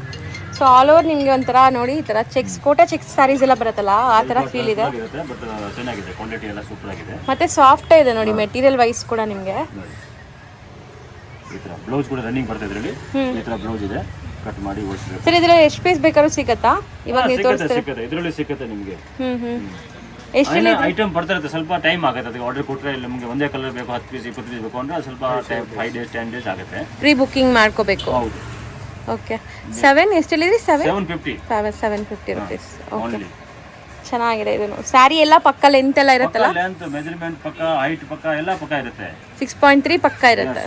ಸೊ ಆಲ್ ಓವರ್ ನಿಮಗೆ ಒಂಥರ ನೋಡಿ ಈ ಥರ ಚೆಕ್ಸ್ ಕೋಟಾ ಚೆಕ್ಸ್ ಸ್ಯಾರೀಸ್ ಎಲ್ಲ ಬರುತ್ತಲ್ಲ ಆ ಥರ ಫೀಲ್ ಇದೆ. ಬಟ್ ಚೆನ್ನಾಗಿದೆ, ಕ್ವಾಲಿಟಿ ಎಲ್ಲ ಸೂಪರ್ ಆಗಿದೆ. ಮತ್ತೆ ಸಾಫ್ಟ್ ಇದೆ ನೋಡಿ ಮೆಟೀರಿಯಲ್ ವೈಸ್ ಕೂಡ ನಿಮಗೆ. ಈ ಥರ ಬ್ಲೌಸ್ ಕೂಡ ರನ್ನಿಂಗ್ ಬರ್ತಾ ಇದರಲ್ಲಿ. ಈ ಥರ ಬ್ಲೌಸ್ ಇದೆ, ಕಟ್ ಮಾಡಿ ಓಡಿಸಬೇಕು. ಸರ್ ಇದರಲ್ಲಿ ಎಷ್ಟು ಪೀಸ್ ಬೇಕಾದ್ರೂ ಸಿಗುತ್ತಾ? ಇವಾಗ ನೀವು ತೋರಿಸ್ತೀರಾ? ಸಿಗುತ್ತೆ, ಇದರಲ್ಲಿ ಸಿಗುತ್ತೆ ನಿಮಗೆ. ಎಷ್ಟು ಐಟಮ್ ಬರ್ತಾ ಇರುತ್ತೆ, ಸ್ವಲ್ಪ ಟೈಮ್ ಆಗುತ್ತೆ. ಅದಕ್ಕೆ ಆರ್ಡರ್ ಕೊಟ್ಟರೆ ನಿಮಗೆ ಒಂದೇ ಕಲರ್ ಬೇಕು, 10 ಪೀಸ್ 20 ಪೀಸ್ ಬೇಕು ಅಂದ್ರೆ ಸ್ವಲ್ಪ 5 ಡೇಸ್ 10 ಡೇಸ್ ಆಗುತ್ತೆ. ಪ್ರೀ ಬುಕಿಂಗ್ ಮಾಡ್ಕೋಬೇಕು. ಹೌದು. ಓಕೆ. 7 ಎಷ್ಟು ಹೇಳಿದ್ರಿ? 750 ರೂಪೀಸ್. ಓಕೆ, ಚೆನ್ನಾಗಿದೆ ಇದು. ಸ್ಯಾರಿ ಎಲ್ಲ ಪಕ್ಕ ಲೆಂತ್ ಎಲ್ಲ ಇರುತ್ತಲ್ಲ? ಲೆಂತ್ ಮೆಜರ್ಮೆಂಟ್ ಪಕ್ಕ, ಹೈಟ್ ಪಕ್ಕ, ಎಲ್ಲ ಪಕ್ಕ ಇರುತ್ತೆ. 6.3 ಪಕ್ಕ ಇರುತ್ತೆ.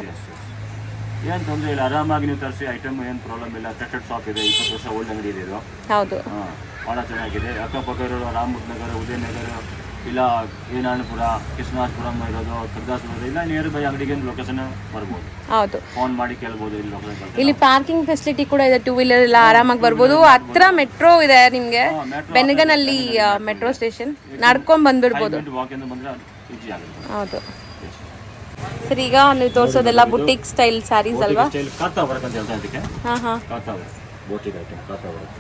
ಏನು ತೊಂದರೆ ಇಲ್ಲ, ಆರಾಮಾಗಿ ನೀವು ತರಿಸಿ. ಐಟಮ್ ಏನು ಪ್ರಾಬ್ಲಮ್ ಇಲ್ಲ. ಟೆಟೆಡ್ ಶಾಪ್ ಇದೆ, 20 ವರ್ಷ ಓಲ್ಡ್ ಅಂಗಡಿ ಇದೆ ಇದು. ಹೌದು. ಭಾಳ ಚೆನ್ನಾಗಿದೆ. ಅಕ್ಕಪಕ್ಕ ಇರೋದು ರಾಮಮೂರ್ತಿ ನಗರ, ಉದಯನಗರ, ಇಲ್ಲ ಏನಾನಪುರ, ಕೃಷ್ಣಾಸ್ಪುರಂ ಇರೋದು, ಕರ್ದಾಸ್ಪುರ ಇಲ್ಲ ನಿಯರ್ ಬೈ ಅಂಗಡಿಗೆ ಲೊಕೇಶನ್ ಬರ್ಬೋದು. ಹೌದು, ಫೋನ್ ಮಾಡಿ ಕೇಳ್ಬೋದು. ಇಲ್ಲಿ ಲೊಕೇಶನ್, ಇಲ್ಲಿ ಪಾರ್ಕಿಂಗ್ ಫೆಸಿಲಿಟಿ ಕೂಡ ಇದೆ. 2 ವೀಲರ್ ಎಲ್ಲ ಆರಾಮಾಗಿ ಬರ್ಬೋದು. ಹತ್ರ ಮೆಟ್ರೋ ಇದೆ ನಿಮಗೆ, ಬೆನಗನಲ್ಲಿ ಮೆಟ್ರೋ ಸ್ಟೇಷನ್. ನಡ್ಕೊಂಡ್ ಬಂದ್ಬಿಡ್ಬೋದು. ಹೌದು ಸರ್. ಈಗ ನೀವು ತೋರಿಸೋದೆಲ್ಲ ಬುಟಿಕ್ ಸ್ಟೈಲ್ ಸ್ಯಾರೀಸ್ ಅಲ್ವಾ? ಕಾತಾ ವರ್ಕ್ ಅಂತ ಹೇಳ್ತಾ ಇದಕ್ಕೆ. ಕಾತಾ ವರ್ಕ್, ಬೋಟಿಕ್ ಐಟಮ್ ಕಾತಾ ವರ್ಕ್.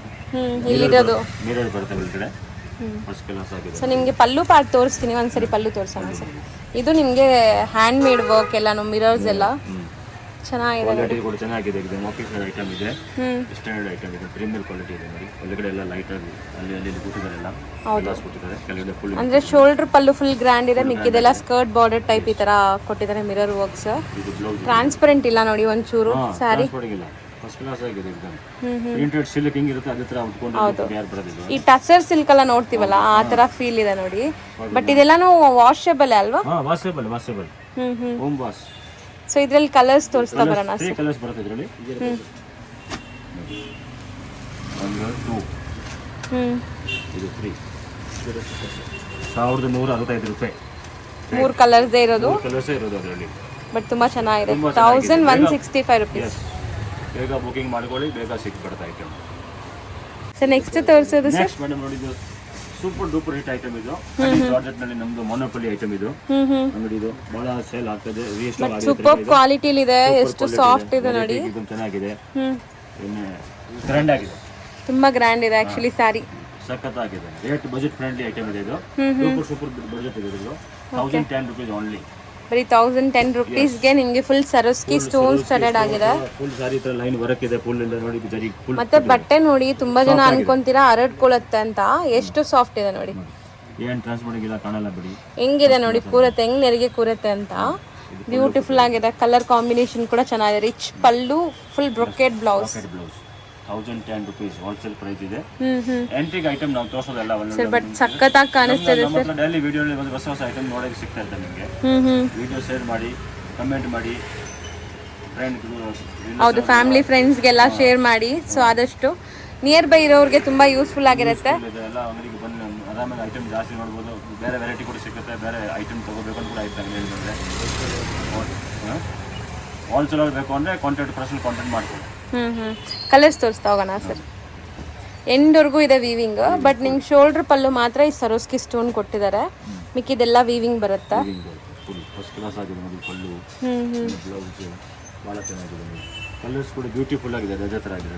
ಇಲ್ಲಿರೋದು ಮಿರರ್ ಬರುತ್ತೆ ಒಳಗಡೆ. ಫಸ್ಟ್ ಕ್ಲಾಸ್ ಆಗಿದೆ. ಸೊ ನಿಮಗೆ ಪಲ್ಲು ಪಾರ್ಟ್ ತೋರಿಸ್ತೀನಿ, ಒಂದ್ಸರಿ ಪಲ್ಲು ತೋರಿಸೋಣ ಸರ್. ಇದು ನಿಮಗೆ ಹ್ಯಾಂಡ್ ಮೇಡ್ ವರ್ಕ್ ಎಲ್ಲಾನು, ಮಿರರ್ಸ್ ಎಲ್ಲ ಚೆನ್ನಾಗಿದೆ. ಕ್ವಾಲಿಟಿ ಕೂಡ ಚೆನ್ನಾಗಿದೆ. ಇದು ಆಫೀಸರ್ ಐಟಮ್ ಇದೆ, ಸ್ಟ್ಯಾಂಡರ್ಡ್ ಐಟಮ್ ಇದೆ, ಪ್ರೀಮಿಯರ್ ಕ್ವಾಲಿಟಿ ಇದೆ ನೋಡಿ. ಒಳಗಡೆ ಎಲ್ಲ ಲೈಟ್ ಆಗಿ ಅಲ್ಲಿ ಕೊಟ್ಟಿದ್ದಾರೆ, ಎಲ್ಲ ಗ್ಲಾಸ್ ಕೊಟ್ಟಿದ್ದಾರೆ. ಕೆಳಗಡೆ ಫುಲ್ ಅಂದ್ರೆ ಶೋಲ್ಡರ್ ಪಲ್ಲು ಫುಲ್ ಗ್ರ್ಯಾಂಡ್ ಇದೆ. ಮಿಕ್ಕಿದೆಲ್ಲ ಸ್ಕರ್ಟ್ ಬಾರ್ಡರ್ ಟೈಪ್ ಈ ತರ ಕೊಟ್ಟಿದ್ದಾರೆ. ಮಿರರ್ ವರ್ಕ್ಸ್ ಟ್ರಾನ್ಸ್ಪರೆಂಟ್ ಇಲ್ಲ ನೋಡಿ ಒಂಚೂರು ಸ್ಯಾರಿ. ಫಸ್ಟ್ ಕ್ಲಾಸ್ ಆಗಿದೆ. ಪ್ರಿಂಟೆಡ್ ಸಿಲ್ಕ್ ಹಿಂಗ್ ಇರುತ್ತೆ ಅದೇ ತರ ಉಟ್ಕೊಂಡು ಯಾರು ಬರೋದಿಲ್ಲ. ಈ ಟಸರ್ ಸಿಲ್ಕ್ ಎಲ್ಲ ನೋಡ್ತೀವಲ್ಲ ಆ ತರ ಫೀಲ್ ಇದೆ ನೋಡಿ. ಬಟ್ ಇದೆಲ್ಲಾನು ವಾಷಬಲ್ ಅಲ್ವಾ? Washable home wash. ಸೊ ಇದ್ರಲ್ಲಿ ಕಲರ್ಸ್ ತೋರಿಸ್ತಾ ಬರೋಣ. 3 ಕಲರ್ಸ್ ಬರುತ್ತೆ ಇದರಲ್ಲಿ. 1 2 ಇದು 3 1165 ರೂಪಾಯಿ. 3 ಕಲರ್ಸ್ ಇರೋದು. ಕಲರ್ಸ್ ಇರೋದು ಅದರಲ್ಲಿ. ಬಟ್ ತುಂಬಾ ಚೆನ್ನಾಗಿದೆ. 1165 ರೂಪೀಸ್. ಬೇಗ ಬುಕಿಂಗ್ ಮಾಡ್ಕೊಳ್ಳಿ, ಬೇಗ ಸಿಕ್ಬಿಡುತ್ತೆ ಐಟಮ್. ಸರ್ ನೆಕ್ಸ್ಟ್ ತೋರಿಸೋದು ಸರ್? ಮೇಡಮ್ ನೋಡಿ, ಇದು ಸೂಪರ್ ಡೂಪರ್ ಹಿಟ್ ಐಟಮ್ ಇದು ಜಾರ್ಜೆಟ್ ನಲ್ಲಿ ನಮ್ದು ಮೊನೋಪಲಿ ಐಟಮ್ ಇದು ಅಂಗಡಿ ಇದು ಬಹಳ ಸೇಲ್ ಆಗ್ತದೆ ರೀಸ್ಟಾಕ್ ಆಗಿದೆ ಸೂಪರ್ ಕ್ವಾಲಿಟಿಲಿ ಇದೆ ಎಷ್ಟು ಸಾಫ್ಟ್ ಇದೆ ನೋಡಿ ಇದು ಚೆನ್ನಾಗಿದೆ ಇನ್ನು ಗ್ರ್ಯಾಂಡ್ ಆಗಿದೆ ತುಂಬಾ ಗ್ರ್ಯಾಂಡ್ ಇದೆ ಆಕ್ಚುಲಿ ಸಾರಿ ಸಖತ್ ಆಗಿದೆ ರೇಟ್ ಬಜೆಟ್ ಫ್ರೆಂಡ್ಲಿ ಐಟಮ್ ಇದೆ ಇದು ಸೂಪರ್ ಬಜೆಟ್ ಇದೆ ಇದು 1010 rupees ಓನ್ಲಿ ಬರೀ 1010 rupeesಗೆ ನಿಮಗೆ ಫುಲ್ ಸರೋಸ್ಕಿ ಸ್ಟೋನ್ ಸ್ಟಡೆಡ್ ಆಗಿದೆ ಫುಲ್ ಸಾರಿ ತರ ಲೈನ್ ವರ್ಕ್ ಇದೆ ಫುಲ್ ಇಂದ ನೋಡಿ ಜರಿ ಫುಲ್ ಮತ್ತೆ ಬಟ್ಟೆ ನೋಡಿ ತುಂಬಾ ಜನ ಅನ್ಕೊಂತೀರಾ ಹರಡ್ಕೊಳ್ಳುತ್ತೆ ಅಂತ ಎಷ್ಟು ಸಾಫ್ಟ್ ಇದೆ ನೋಡಿ ಏನ್ ಟ್ರಾನ್ಸ್ಪೋರ್ಟ್ ಇಲ್ಲ ಕಾಣಲ್ಲ ಬಿಡಿ ಹೆಂಗಿದೆ ನೋಡಿ ಕೂರತ್ತೆ ಹೆಂಗ್ ನೆರಿಗೆ ಕೂರತ್ತೆ ಅಂತ ಬ್ಯೂಟಿಫುಲ್ ಆಗಿದೆ ಕಲರ್ ಕಾಂಬಿನೇಷನ್ ಕೂಡ ಚೆನ್ನಾಗಿದೆ rich pallu full brocade blouse 1010 rupees wholesale price ಇದೆ ಎಂಟ್ರಿಗ್ ಐಟಮ್ ನಾವು ತೋರಿಸೋದಲ್ಲ ಸರ್ ಬಟ್ ಸಕ್ಕತ್ತಾಗಿ ಕಾಣಿಸ್ತಿದೆ ಸರ್ ಡೈಲಿ ವಿಡಿಯೋಲಿ ಒಂದು ಹೊಸ ಐಟಮ್ ನೋಡೋಕೆ ಸಿಗ್ತಾ ಇರುತ್ತೆ ನಿಮಗೆ ವಿಡಿಯೋ ಶೇರ್ ಮಾಡಿ ಕಮೆಂಟ್ ಮಾಡಿ ಫ್ರೆಂಡ್ ಹೌದು ಫ್ಯಾಮಿಲಿ ಫ್ರೆಂಡ್ಸ್ಗೆಲ್ಲ ಶೇರ್ ಮಾಡಿ ಸೊ ಆದಷ್ಟು ನಿಯರ್ ಬೈ ಇರೋರಿಗೆ ತುಂಬಾ ಯೂಸ್ಫುಲ್ ಆಗಿರುತ್ತೆ ಎಲ್ಲ ಅಂಗಡಿಗೆ ಬಂದು ಆರಾಮಾಗಿ ಐಟಮ್ ಜಾಸ್ತಿ ನೋಡ್ಬೋದು ಬೇರೆ ವೆರೈಟಿ ಕೂಡ ಸಿಗುತ್ತೆ ಬೇರೆ ಐಟಮ್ ತಗೋಬೇಕು ಅಂತ ಕೂಡ ಆಯ್ತು ಅಂಗಡಿ ಬಂದರೆ ಹೋಲ್ಸೇಲ್ ಬೇಕು ಅಂದರೆ ಪರ್ಸನಲ್ ಕಾಂಟ್ಯಾಕ್ಟ್ ಮಾಡ್ಕೊಳ್ಳಿ ಕಲರ್ಸ್ ತೋರಿಸ್ತಾ ಹೋಗೋಣ ಸರ್ ಎಂಡ್ವರೆಗೂ ಇದೆ ವೀವಿಂಗ್ ಬಟ್ ನಿಮ್ಗೆ ಶೋಲ್ಡರ್ ಪಲ್ಲು ಮಾತ್ರ ಈ ಸರೋಸ್ಕಿ ಸ್ಟೋನ್ ಕೊಟ್ಟಿದ್ದಾರೆ ಮಿಕ್ಕಿದೆಲ್ಲ ವೀವಿಂಗ್ ಬರುತ್ತೆ ಫಸ್ಟ್ ಕ್ಲಾಸ್ ಆಗಿದೆ ನೋಡಿ ಪಲ್ಲು ಬ್ಲೌಸ್ ಭಾಳ ಚೆನ್ನಾಗಿದೆ ಕಲರ್ಸ್ ಕೂಡ ಬ್ಯೂಟಿಫುಲ್ ಆಗಿದೆ ರಜೆ ಥರ ಆಗಿದೆ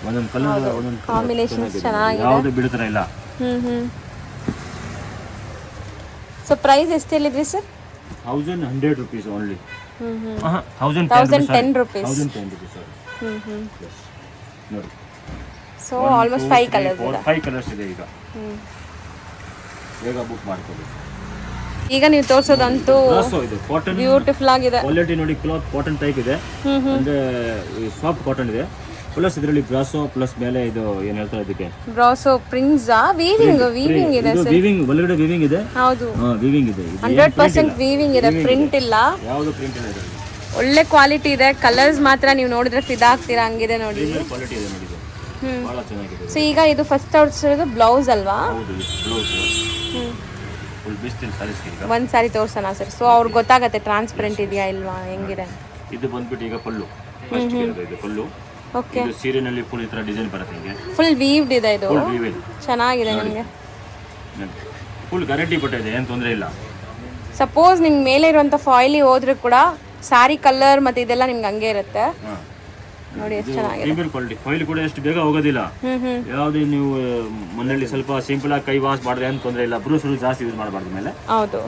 ಒಂದೊಂದು ಕಲರ್ ಒಂದೊಂದು ಕಾಂಬಿನೇಷನ್ ಚೆನ್ನಾಗಿದೆ ಯಾವುದು ಬಿಡ್ತಾರ ಇಲ್ಲ ಸೊ ಪ್ರೈಸ್ ಎಷ್ಟು ಹೇಳಿದ್ರಿ ಸರ್ 1100 rupees ಓನ್ಲಿ 1010 rupees ನೋಡಿ ಸೊ ಆಲ್ಮೋಸ್ಟ್ 5 ಕಲರ್ಸ್ ಇದೆ 5 ಕಲರ್ಸ್ ಇದೆ ಈಗ ಬೇಗ ಬುಕ್ ಮಾಡ್ಕೊಳ್ಳಿ ಈಗ ನೀವು ತೋರಿಸೋದಂತೂ ಇದು ಕಾಟನ್ ಬ್ಯೂಟಿಫುಲ್ ಆಗಿದೆ ಕ್ವಾಲಿಟಿ ನೋಡಿ ಕ್ಲಾತ್ ಕಾಟನ್ ಟೈಪ್ ಇದೆ ಅಂದ್ರೆ ಸಾಫ್ಟ್ ಕಾಟನ್ ಇದೆ ಪ್ಲಸ್ ಇದರಲ್ಲಿ ಬ್ರಾಸೋ ಪ್ಲಸ್ ಮೇಲೆ ಇದು ಏನು ಹೇಳ್ತಾರೆ ಇದಕ್ಕೆ ಬ್ರಾಸೋ ಪ್ರಿಂಟ್ಸ್ ವೀವಿಂಗ್ ಇದೆ ಸರ್ ವೀವಿಂಗ್ ಒಳಗಡೆ ವೀವಿಂಗ್ ಇದೆ ಹೌದು ವೀವಿಂಗ್ ಇದೆ 100% ವೀವಿಂಗ್ ಇದೆ ಪ್ರಿಂಟ್ ಇಲ್ಲ ಯಾವುದು ಪ್ರಿಂಟ್ ಇಲ್ಲ ಇದರಲ್ಲಿ ಒಳ್ಳೆ ಕ್ವಾಲಿಟಿ ಇದೆ ಕಲರ್ಸ್ ಮಾತ್ರ ನೀವು ನೋಡಿದ್ರೆ ಫಿದಾ ಆಗ್ತೀರಾ ಹಂಗಿದೆ ನೋಡಿ ಕ್ವಾಲಿಟಿ ಇದೆ ನೋಡಿ ಇದು ಬಹಳ ಚೆನ್ನಾಗಿದೆ ಸೊ ಈಗ ಇದು ಫಸ್ಟ್ ತೋರಿಸಿರೋದು ಬ್ಲೌಸ್ ಅಲ್ವಾ ಹೌದು ಬ್ಲೌಸ್ ಫುಲ್ ಬಿಸ್ತಿಲ್ ಸಾರೀಸ್ ಈಗ ಒಂದು ಸಾರಿ ತೋರ್ಸೋಣ ಸರ್ ಸೊ ಅವ್ರಿಗೆ ಗೊತ್ತಾಗುತ್ತೆ ಟ್ರಾನ್ಸ್ಪರೆಂಟ್ ಇದೆಯಾ ಇಲ್ವಾ ಹೆಂಗಿದೆ ಇದು ಬಂದ್ಬಿಟ್ಟು ಈಗ ಪಲ್ಲು ಫಸ್ಟ್ ಇದು ಪಲ್ಲು ಓಕೆ ಇದು ಸೀರೆನಲ್ಲಿ ಫುಲ್ ಈ ತರ ಡಿಸೈನ್ ಬರುತ್ತೆ ಹಿಂಗೆ ಫುಲ್ ವೀವ್ಡ್ ಇದೆ ಇದು ಫುಲ್ ವೀವ್ ಚೆನ್ನಾಗಿದೆ ನಿಮಗೆ ಫುಲ್ ಗ್ಯಾರಂಟಿ ಬಟ್ಟೆ ಇದೆ ಏನು ತೊಂದರೆ ಇಲ್ಲ ಸಪೋಸ್ ನಿಮ್ಗೆ ಮೇಲೆ ಇರುವಂತ ಫಾಯಿಲಿ ಹೋದ್ರೆ ಕೂಡ ಸಾರಿ ಕಲರ್ ಮತ್ತೆ ಇದೆಲ್ಲ ನಿಮ್ಗೆ ಹಂಗೆ ಇರುತ್ತೆ ನೋಡಿ ಎಷ್ಟು ಚೆನ್ನಾಗಿದೆ ಪ್ರೀಮಿಯರ್ ಕ್ವಾಲಿಟಿ ಫಾಯಿಲ್ ಕೂಡ ಎಷ್ಟು ಬೇಗ ಹೋಗೋದಿಲ್ಲ ಯಾವುದೇ ನೀವು ಮನೆಯಲ್ಲಿ ಸ್ವಲ್ಪ ಸಿಂಪಲ್ ಆಗಿ ಕೈ ವಾಶ್ ಮಾಡಿದ್ರೆ ಏನು ತೊಂದರೆ ಇಲ್ಲ ಬ್ರೂಸ್ ಜಾಸ್ತಿ ಯೂಸ್ ಮಾಡಬಾರ್ದು ಮೇಲೆ ಹೌದು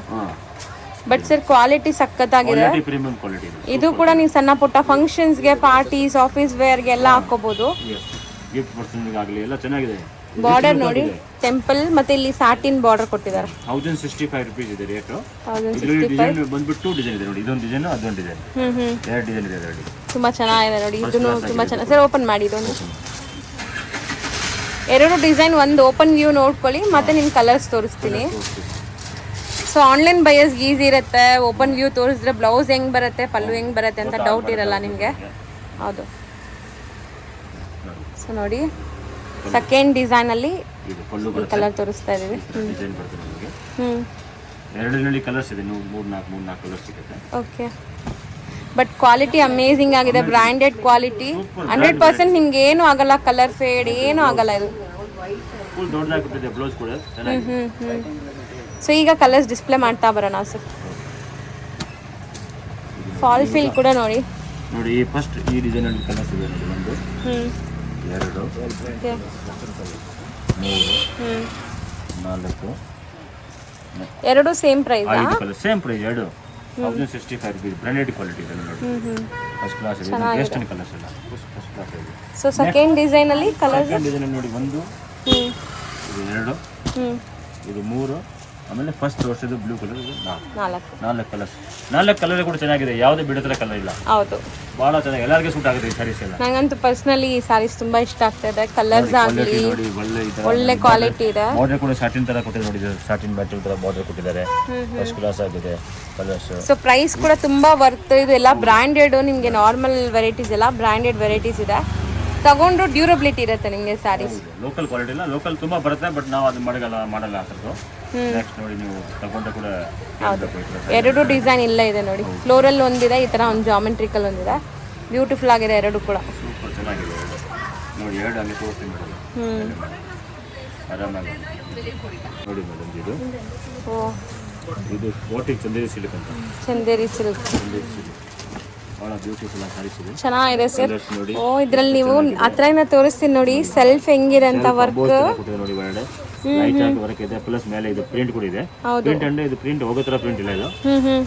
ಬಟ್ ಸರ್ ಕ್ವಾಲಿಟಿ ಸಖತ್ತಾಗಿದೆ ಪ್ರೀಮಿಯಂ ಕ್ವಾಲಿಟಿ ಇದು ಕೂಡ ನೀವು ಸಣ್ಣ ಪುಟ್ಟ ಫಂಕ್ಷನ್ಸ್ಗೆ ಪಾರ್ಟೀಸ್ ಆಫೀಸ್ ವೇರ್ಗೆ ಎಲ್ಲ ಹಾಕೋಬಹುದು ಗಿಫ್ಟ್ ಪರ್ಸನ್ಗೆ ಆಗಲಿ ಎಲ್ಲ ಚೆನ್ನಾಗಿದೆ ಬಾರ್ಡರ್ ನೋಡಿ ಟೆಂಪಲ್ ಮತ್ತೆ ಇಲ್ಲಿ ಸಾಟಿನ್ ಬಾರ್ಡರ್ ಕೊಟ್ಟಿದ್ದಾರೆ 1065 rupees ಇದೆ ರೇಟ್ ಇದರಲ್ಲಿ ಡಿಸೈನ್ ಬಂದ್ಬಿಟ್ಟು ಡಿಸೈನ್ ಇದೆ ನೋಡಿ ಇದೊಂದು ಡಿಸೈನ್ ಅದೊಂದು ಡಿಸೈನ್ ಎರಡು ಡಿಸೈನ್ ಇದೆ ಅದರಲ್ಲಿ ತುಂಬಾ ಚೆನ್ನಾಗಿದೆ ನೋಡಿ ಇದನ್ನು ತುಂಬಾ ಚೆನ್ನಾಗಿ ಸರ್ ಓಪನ್ ಮಾಡಿ ಇದೊಂದು ಎರಡು ಡಿಸೈನ್ ಒಂದು ಓಪನ್ ವ್ಯೂ ನೋಡ್ಕೊಳ್ಳಿ ಮತ್ತೆ ನಿಮ್ ಕಲರ್ಸ್ ತೋರಿಸ್ತೀನಿ ಸೊ ಆನ್ಲೈನ್ ಬಯರ್ಸ್ ಈಸಿ ಇರುತ್ತೆ ಓಪನ್ ವ್ಯೂ ತೋರಿಸಿದ್ರೆ ಬ್ಲೌಸ್ ಹೆಂಗ್ ಬರುತ್ತೆ ಪಲ್ಲು ಹೆಂಗ್ ಬರುತ್ತೆ ಅಂತ ಡೌಟ್ ಇರಲ್ಲ ನಿಮಗೆ ಹೌದು ಸೊ ನೋಡಿ ಸೆಕೆಂಡ್ ಡಿಸೈನ್ ಅಲ್ಲಿ ಕಲರ್ ತೋರಿಸ್ತಾ ಇದೀವಿ ಎರಡರಲ್ಲಿ ಕಲರ್ಸ್ ಇದೆ 3-4 ಕಲರ್ಸ್ ಸಿಗುತ್ತೆ ಓಕೆ ಬಟ್ ಕ್ವಾಲಿಟಿ ಅಮೇಜಿಂಗ್ ಆಗಿದೆ ಬ್ರ್ಯಾಂಡೆಡ್ ಕ್ವಾಲಿಟಿ 100% ನಿಮ್ಗೆ ಏನು ಆಗಲ್ಲ ಕಲರ್ ಫೇಡ್ ಏನು ಆಗಲ್ಲ ಇದು ಫುಲ್ ದೊಡ್ಡದಾಗುತ್ತೆ ಬ್ಲೌಸ್ ಕೂಡ ಚೆನ್ನಾಗಿದೆ ಸೊ ಈಗ ಕಲರ್ಸ್ ಡಿಸ್ಪ್ಲೇ ಮಾಡ್ತಾ ಬರೋಣ ಸರ್ ಫಾಲ್ ಫಿಲ್ ಕೂಡ ನೋಡಿ ಈ ಫಸ್ಟ್ ಈ ಡಿಸೈನ್ ಅಲ್ಲಿ ಕಲರ್ಸ್ ಇದೆ ನೋಡಿ ಒಂದು ಎರಡು ಮೂರು ನಾಲ್ಕು ಎರಡು ಸೇಮ್ ಪ್ರೈಸ್ ಸೇಮ್ ಪ್ರೈಸ್ ಎರಡು 1065 rupees ಬ್ರಾಂಡೆಡ್ ಕ್ವಾಲಿಟಿ ಇದೆ ನೋಡಿ ಫಸ್ಟ್ ಕ್ಲಾಸ್ ಇದೆ ವೆಸ್ಟರ್ನ್ ಕಲರ್ಸ್ ಎಲ್ಲ ಫಸ್ಟ್ ಕ್ಲಾಸ್ ಇದೆ ಸೊ ಸೆಕೆಂಡ್ ಡಿಸೈನ್ ಅಲ್ಲಿ ಕಲರ್ಸ್ ಡಿಸೈನ್ ನೋಡಿ ಒಂದು ಇದು ಎರಡು ಇದು ಮೂರು ಆಮೇಲೆ ಫಸ್ಟ್ ತೋರಿಸಿದ್ದು ಬ್ಲೂ ಕಲರ್ ನಾಲ್ಕು ಕಲರ್ ಕೂಡ ಚೆನ್ನಾಗಿದೆ ಯಾವುದೇ ಬಿಡತರ ಕಲರ್ ಇಲ್ಲ ಹೌದು ಬಹಳ ಚೆನ್ನಾಗಿ ಎಲ್ಲರಿಗೂ ಸೂಟ್ ಆಗುತ್ತೆ ಈ ಸಾರೀಸ್ ಎಲ್ಲ ನಂಗಂತೂ ಪರ್ಸನಲಿ ಈ ಸಾರೀಸ್ ತುಂಬಾ ಇಷ್ಟ ಆಗ್ತಾ ಇದೆ ಕಲರ್ಸ್ ಆಗಲಿ ಒಳ್ಳೆ ಕ್ವಾಲಿಟಿ ಇದೆ ಬಾರ್ಡರ್ ಕೂಡ ಸಾಟಿನ್ ತರ ಕೊಟ್ಟಿದ್ದಾರೆ ನೋಡಿ ಸಾಟಿನ್ ಮೆಟೀರಿಯಲ್ ತರ ಬಾರ್ಡರ್ ಕೊಟ್ಟಿದ್ದಾರೆ ಫಸ್ಟ್ ಕ್ಲಾಸ್ ಆಗಿದೆ ಕಲರ್ಸ್ ಸೊ ಪ್ರೈಸ್ ಕೂಡ ತುಂಬಾ ವರ್ತ್ ಇದು ಎಲ್ಲ ಬ್ರಾಂಡೆಡ್ ನಿಮಗೆ ನಾರ್ಮಲ್ ವೆರೈಟೀಸ್ ಎಲ್ಲ ಬ್ರಾಂಡೆಡ್ ವೆರೈಟೀಸ್ ಇದೆ ತಗೊಂಡ್ರು ಡ್ಯೂರಬಿಲಿಟಿ ಇರುತ್ತೆ ನಿಮಗೆ ಸಾರೀಸ್ ಲೋಕಲ್ ಕ್ವಾಲಿಟಿ ಇಲ್ಲ ಲೋಕಲ್ ತುಂಬಾ ಬರುತ್ತೆ ಬಟ್ ನಾವು ಅದು ಮಾಡಲ್ಲ ಅದ್ರದ್ದು ನೆಕ್ಸ್ಟ್ ನೋಡಿ ನೀವು ತಗೊಂಡ್ರೆ ಕೂಡ ಎರಡು ಡಿಸೈನ್ ಇಲ್ಲ ಇದೆ ನೋಡಿ ಫ್ಲೋರಲ್ ಒಂದಿದೆ ಈ ತರ ಒಂದು ಜಾಮೆಟ್ರಿಕಲ್ ಒಂದಿದೆ ಬ್ಯೂಟಿಫುಲ್ ಆಗಿದೆ ಎರಡು ಕೂಡ ಸೂಪರ್ ಚೆನ್ನಾಗಿದೆ ನೋಡಿ ಎರಡು ಅಲ್ಲಿ ತೋರಿಸ್ತೀನಿ ಆರಾಮಾಗಿ ನೋಡಿ ಮೇಡಮ್ ಇದು ಓ ಇದು ಕೋಟಿಗೆ ಚಂದೇರಿ ಸಿಲ್ಕ್ ಅಂತ. ಚಂದೇರಿ ಸಿಲ್ಕ್ ಚಂದೇರಿ ಸಿಲ್ಕ್ ಭಾಳ ಬ್ಯೂಟಿಫುಲ್ ಆಗಿ ಸಾರೀಸ್ ಇದೆ. ಚೆನ್ನಾಗಿದೆ ಸರ್. ಕಲರ್ಸ್ ನೋಡಿ. ಓ ಇದ್ರಲ್ಲಿ ನೀವು ಹತ್ರದಿಂದ ತೋರಿಸ್ತೀನಿ ನೋಡಿ ಸೆಲ್ಫ್ ಹೆಂಗಿದೆ ಅಂತ ವರ್ಕ್ ಕೊಟ್ಟಿದೆ ನೋಡಿ ಒಳಗಡೆ ಲೈಟ್ ಆಗಿ ವರ್ಕ್ ಇದೆ ಪ್ಲಸ್ ಮೇಲೆ ಇದು ಪ್ರಿಂಟ್ ಕೂಡ ಇದೆ. ಪ್ರಿಂಟ್ ಅಂದ್ರೆ ಇದು ಪ್ರಿಂಟ್ ಹೋಗೋ ತರ ಪ್ರಿಂಟ್ ಇಲ್ಲ ಇದು.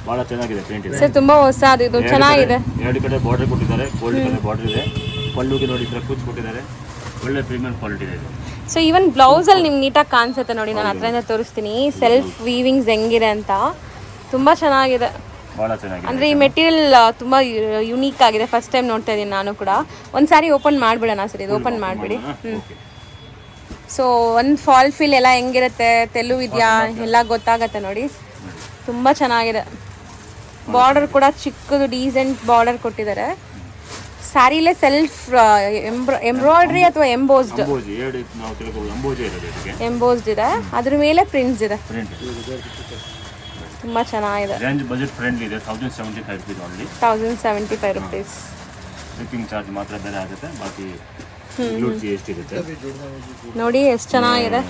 ಭಾಳ ಚೆನ್ನಾಗಿದೆ ಪ್ರಿಂಟ್ ಇದೆ ಸರ್. ತುಂಬಾ ಹೊಸದು ಇದು, ಚೆನ್ನಾಗಿದೆ. ಎರಡು ಕಡೆ ಬಾರ್ಡರ್ ಕೊಟ್ಟಿದ್ದಾರೆ, ಗೋಲ್ಡ್ ಕಲರ್ ಬಾರ್ಡರ್ ಇದೆ. ಪಲ್ಲುಗೆ ನೋಡಿ ಇದ್ರ ಕೂಚ್ ಕೊಟ್ಟಿದ್ದಾರೆ, ಒಳ್ಳೆ ಪ್ರೀಮಿಯಂ ಕ್ವಾಲಿಟಿ ಇದೆ ಇದು. ಸೊ ಈವನ್ ಬ್ಲೌಸ್ ಅಲ್ಲಿ ನಿಮ್ಗೆ ನೀಟಾಗಿ ಕಾಣಿಸುತ್ತೆ ನೋಡಿ. ನಾನು ಹತ್ರದಿಂದ ತೋರಿಸ್ತೀನಿ ಸೆಲ್ಫ್ ವೀವಿಂಗ್ಸ್ ಹೆಂಗಿದೆ ಅಂತ. ತುಂಬಾ ಚೆನ್ನಾಗಿದೆ, ಭಾಳ ಚೆನ್ನಾಗಿದೆ. ಅಂದ್ರೆ ಈ ಮೆಟೀರಿಯಲ್ ತುಂಬಾ ಯುನೀಕ್ ಆಗಿದೆ. ಫಸ್ಟ್ ಟೈಮ್ ನೋಡ್ತಾ ಇದ್ದೀನಿ ನಾನು ಕೂಡ. ಒಂದು ಸಾರಿ ಓಪನ್ ಮಾಡಿಬಿಡೋಣ ಸರ್, ಇದು ಓಪನ್ ಮಾಡಿಬಿಡಿ. ಸೊ ಒಂದು ಫಾಲ್ ಫೀಲ್ ಎಲ್ಲ ಹೆಂಗಿರುತ್ತೆ, ತೆಲು ಇದೆಯಾ ಎಲ್ಲ ಗೊತ್ತಾಗತ್ತೆ ನೋಡಿ. ತುಂಬ ಚೆನ್ನಾಗಿದೆ. ಬಾರ್ಡರ್ ಕೂಡ ಚಿಕ್ಕದು ಡೀಸೆಂಟ್ ಬಾರ್ಡರ್ ಕೊಟ್ಟಿದ್ದಾರೆ. ಸ್ಯಾರಿಲೇ ಸೆಲ್ಫ್ ಎಂಬ್ರಾಯ್ಡ್ರಿ ಅಥವಾ ಎಂಬೋಸ್ಡ್ ಇದೆ, ಅದ್ರ ಮೇಲೆ ಪ್ರಿಂಟ್ಸ್ ಇದೆ. ತುಂಬ ಚೆನ್ನಾಗಿದೆ. ರೇಂಜ್ ಬಜೆಟ್ ಫ್ರೆಂಡ್ಲಿ ಇದೆ. 1075 rupees only. 1075 rupees. Shipping charge ಮಾತ್ರ ಬೇರೆ ಆಗುತ್ತೆ, ಬಾಕಿ ಇನ್ಕ್ಲೂಡ್ GST ಇರುತ್ತೆ. ನೋಡಿ ಎಷ್ಟು ಚೆನ್ನಾಗಿದೆ.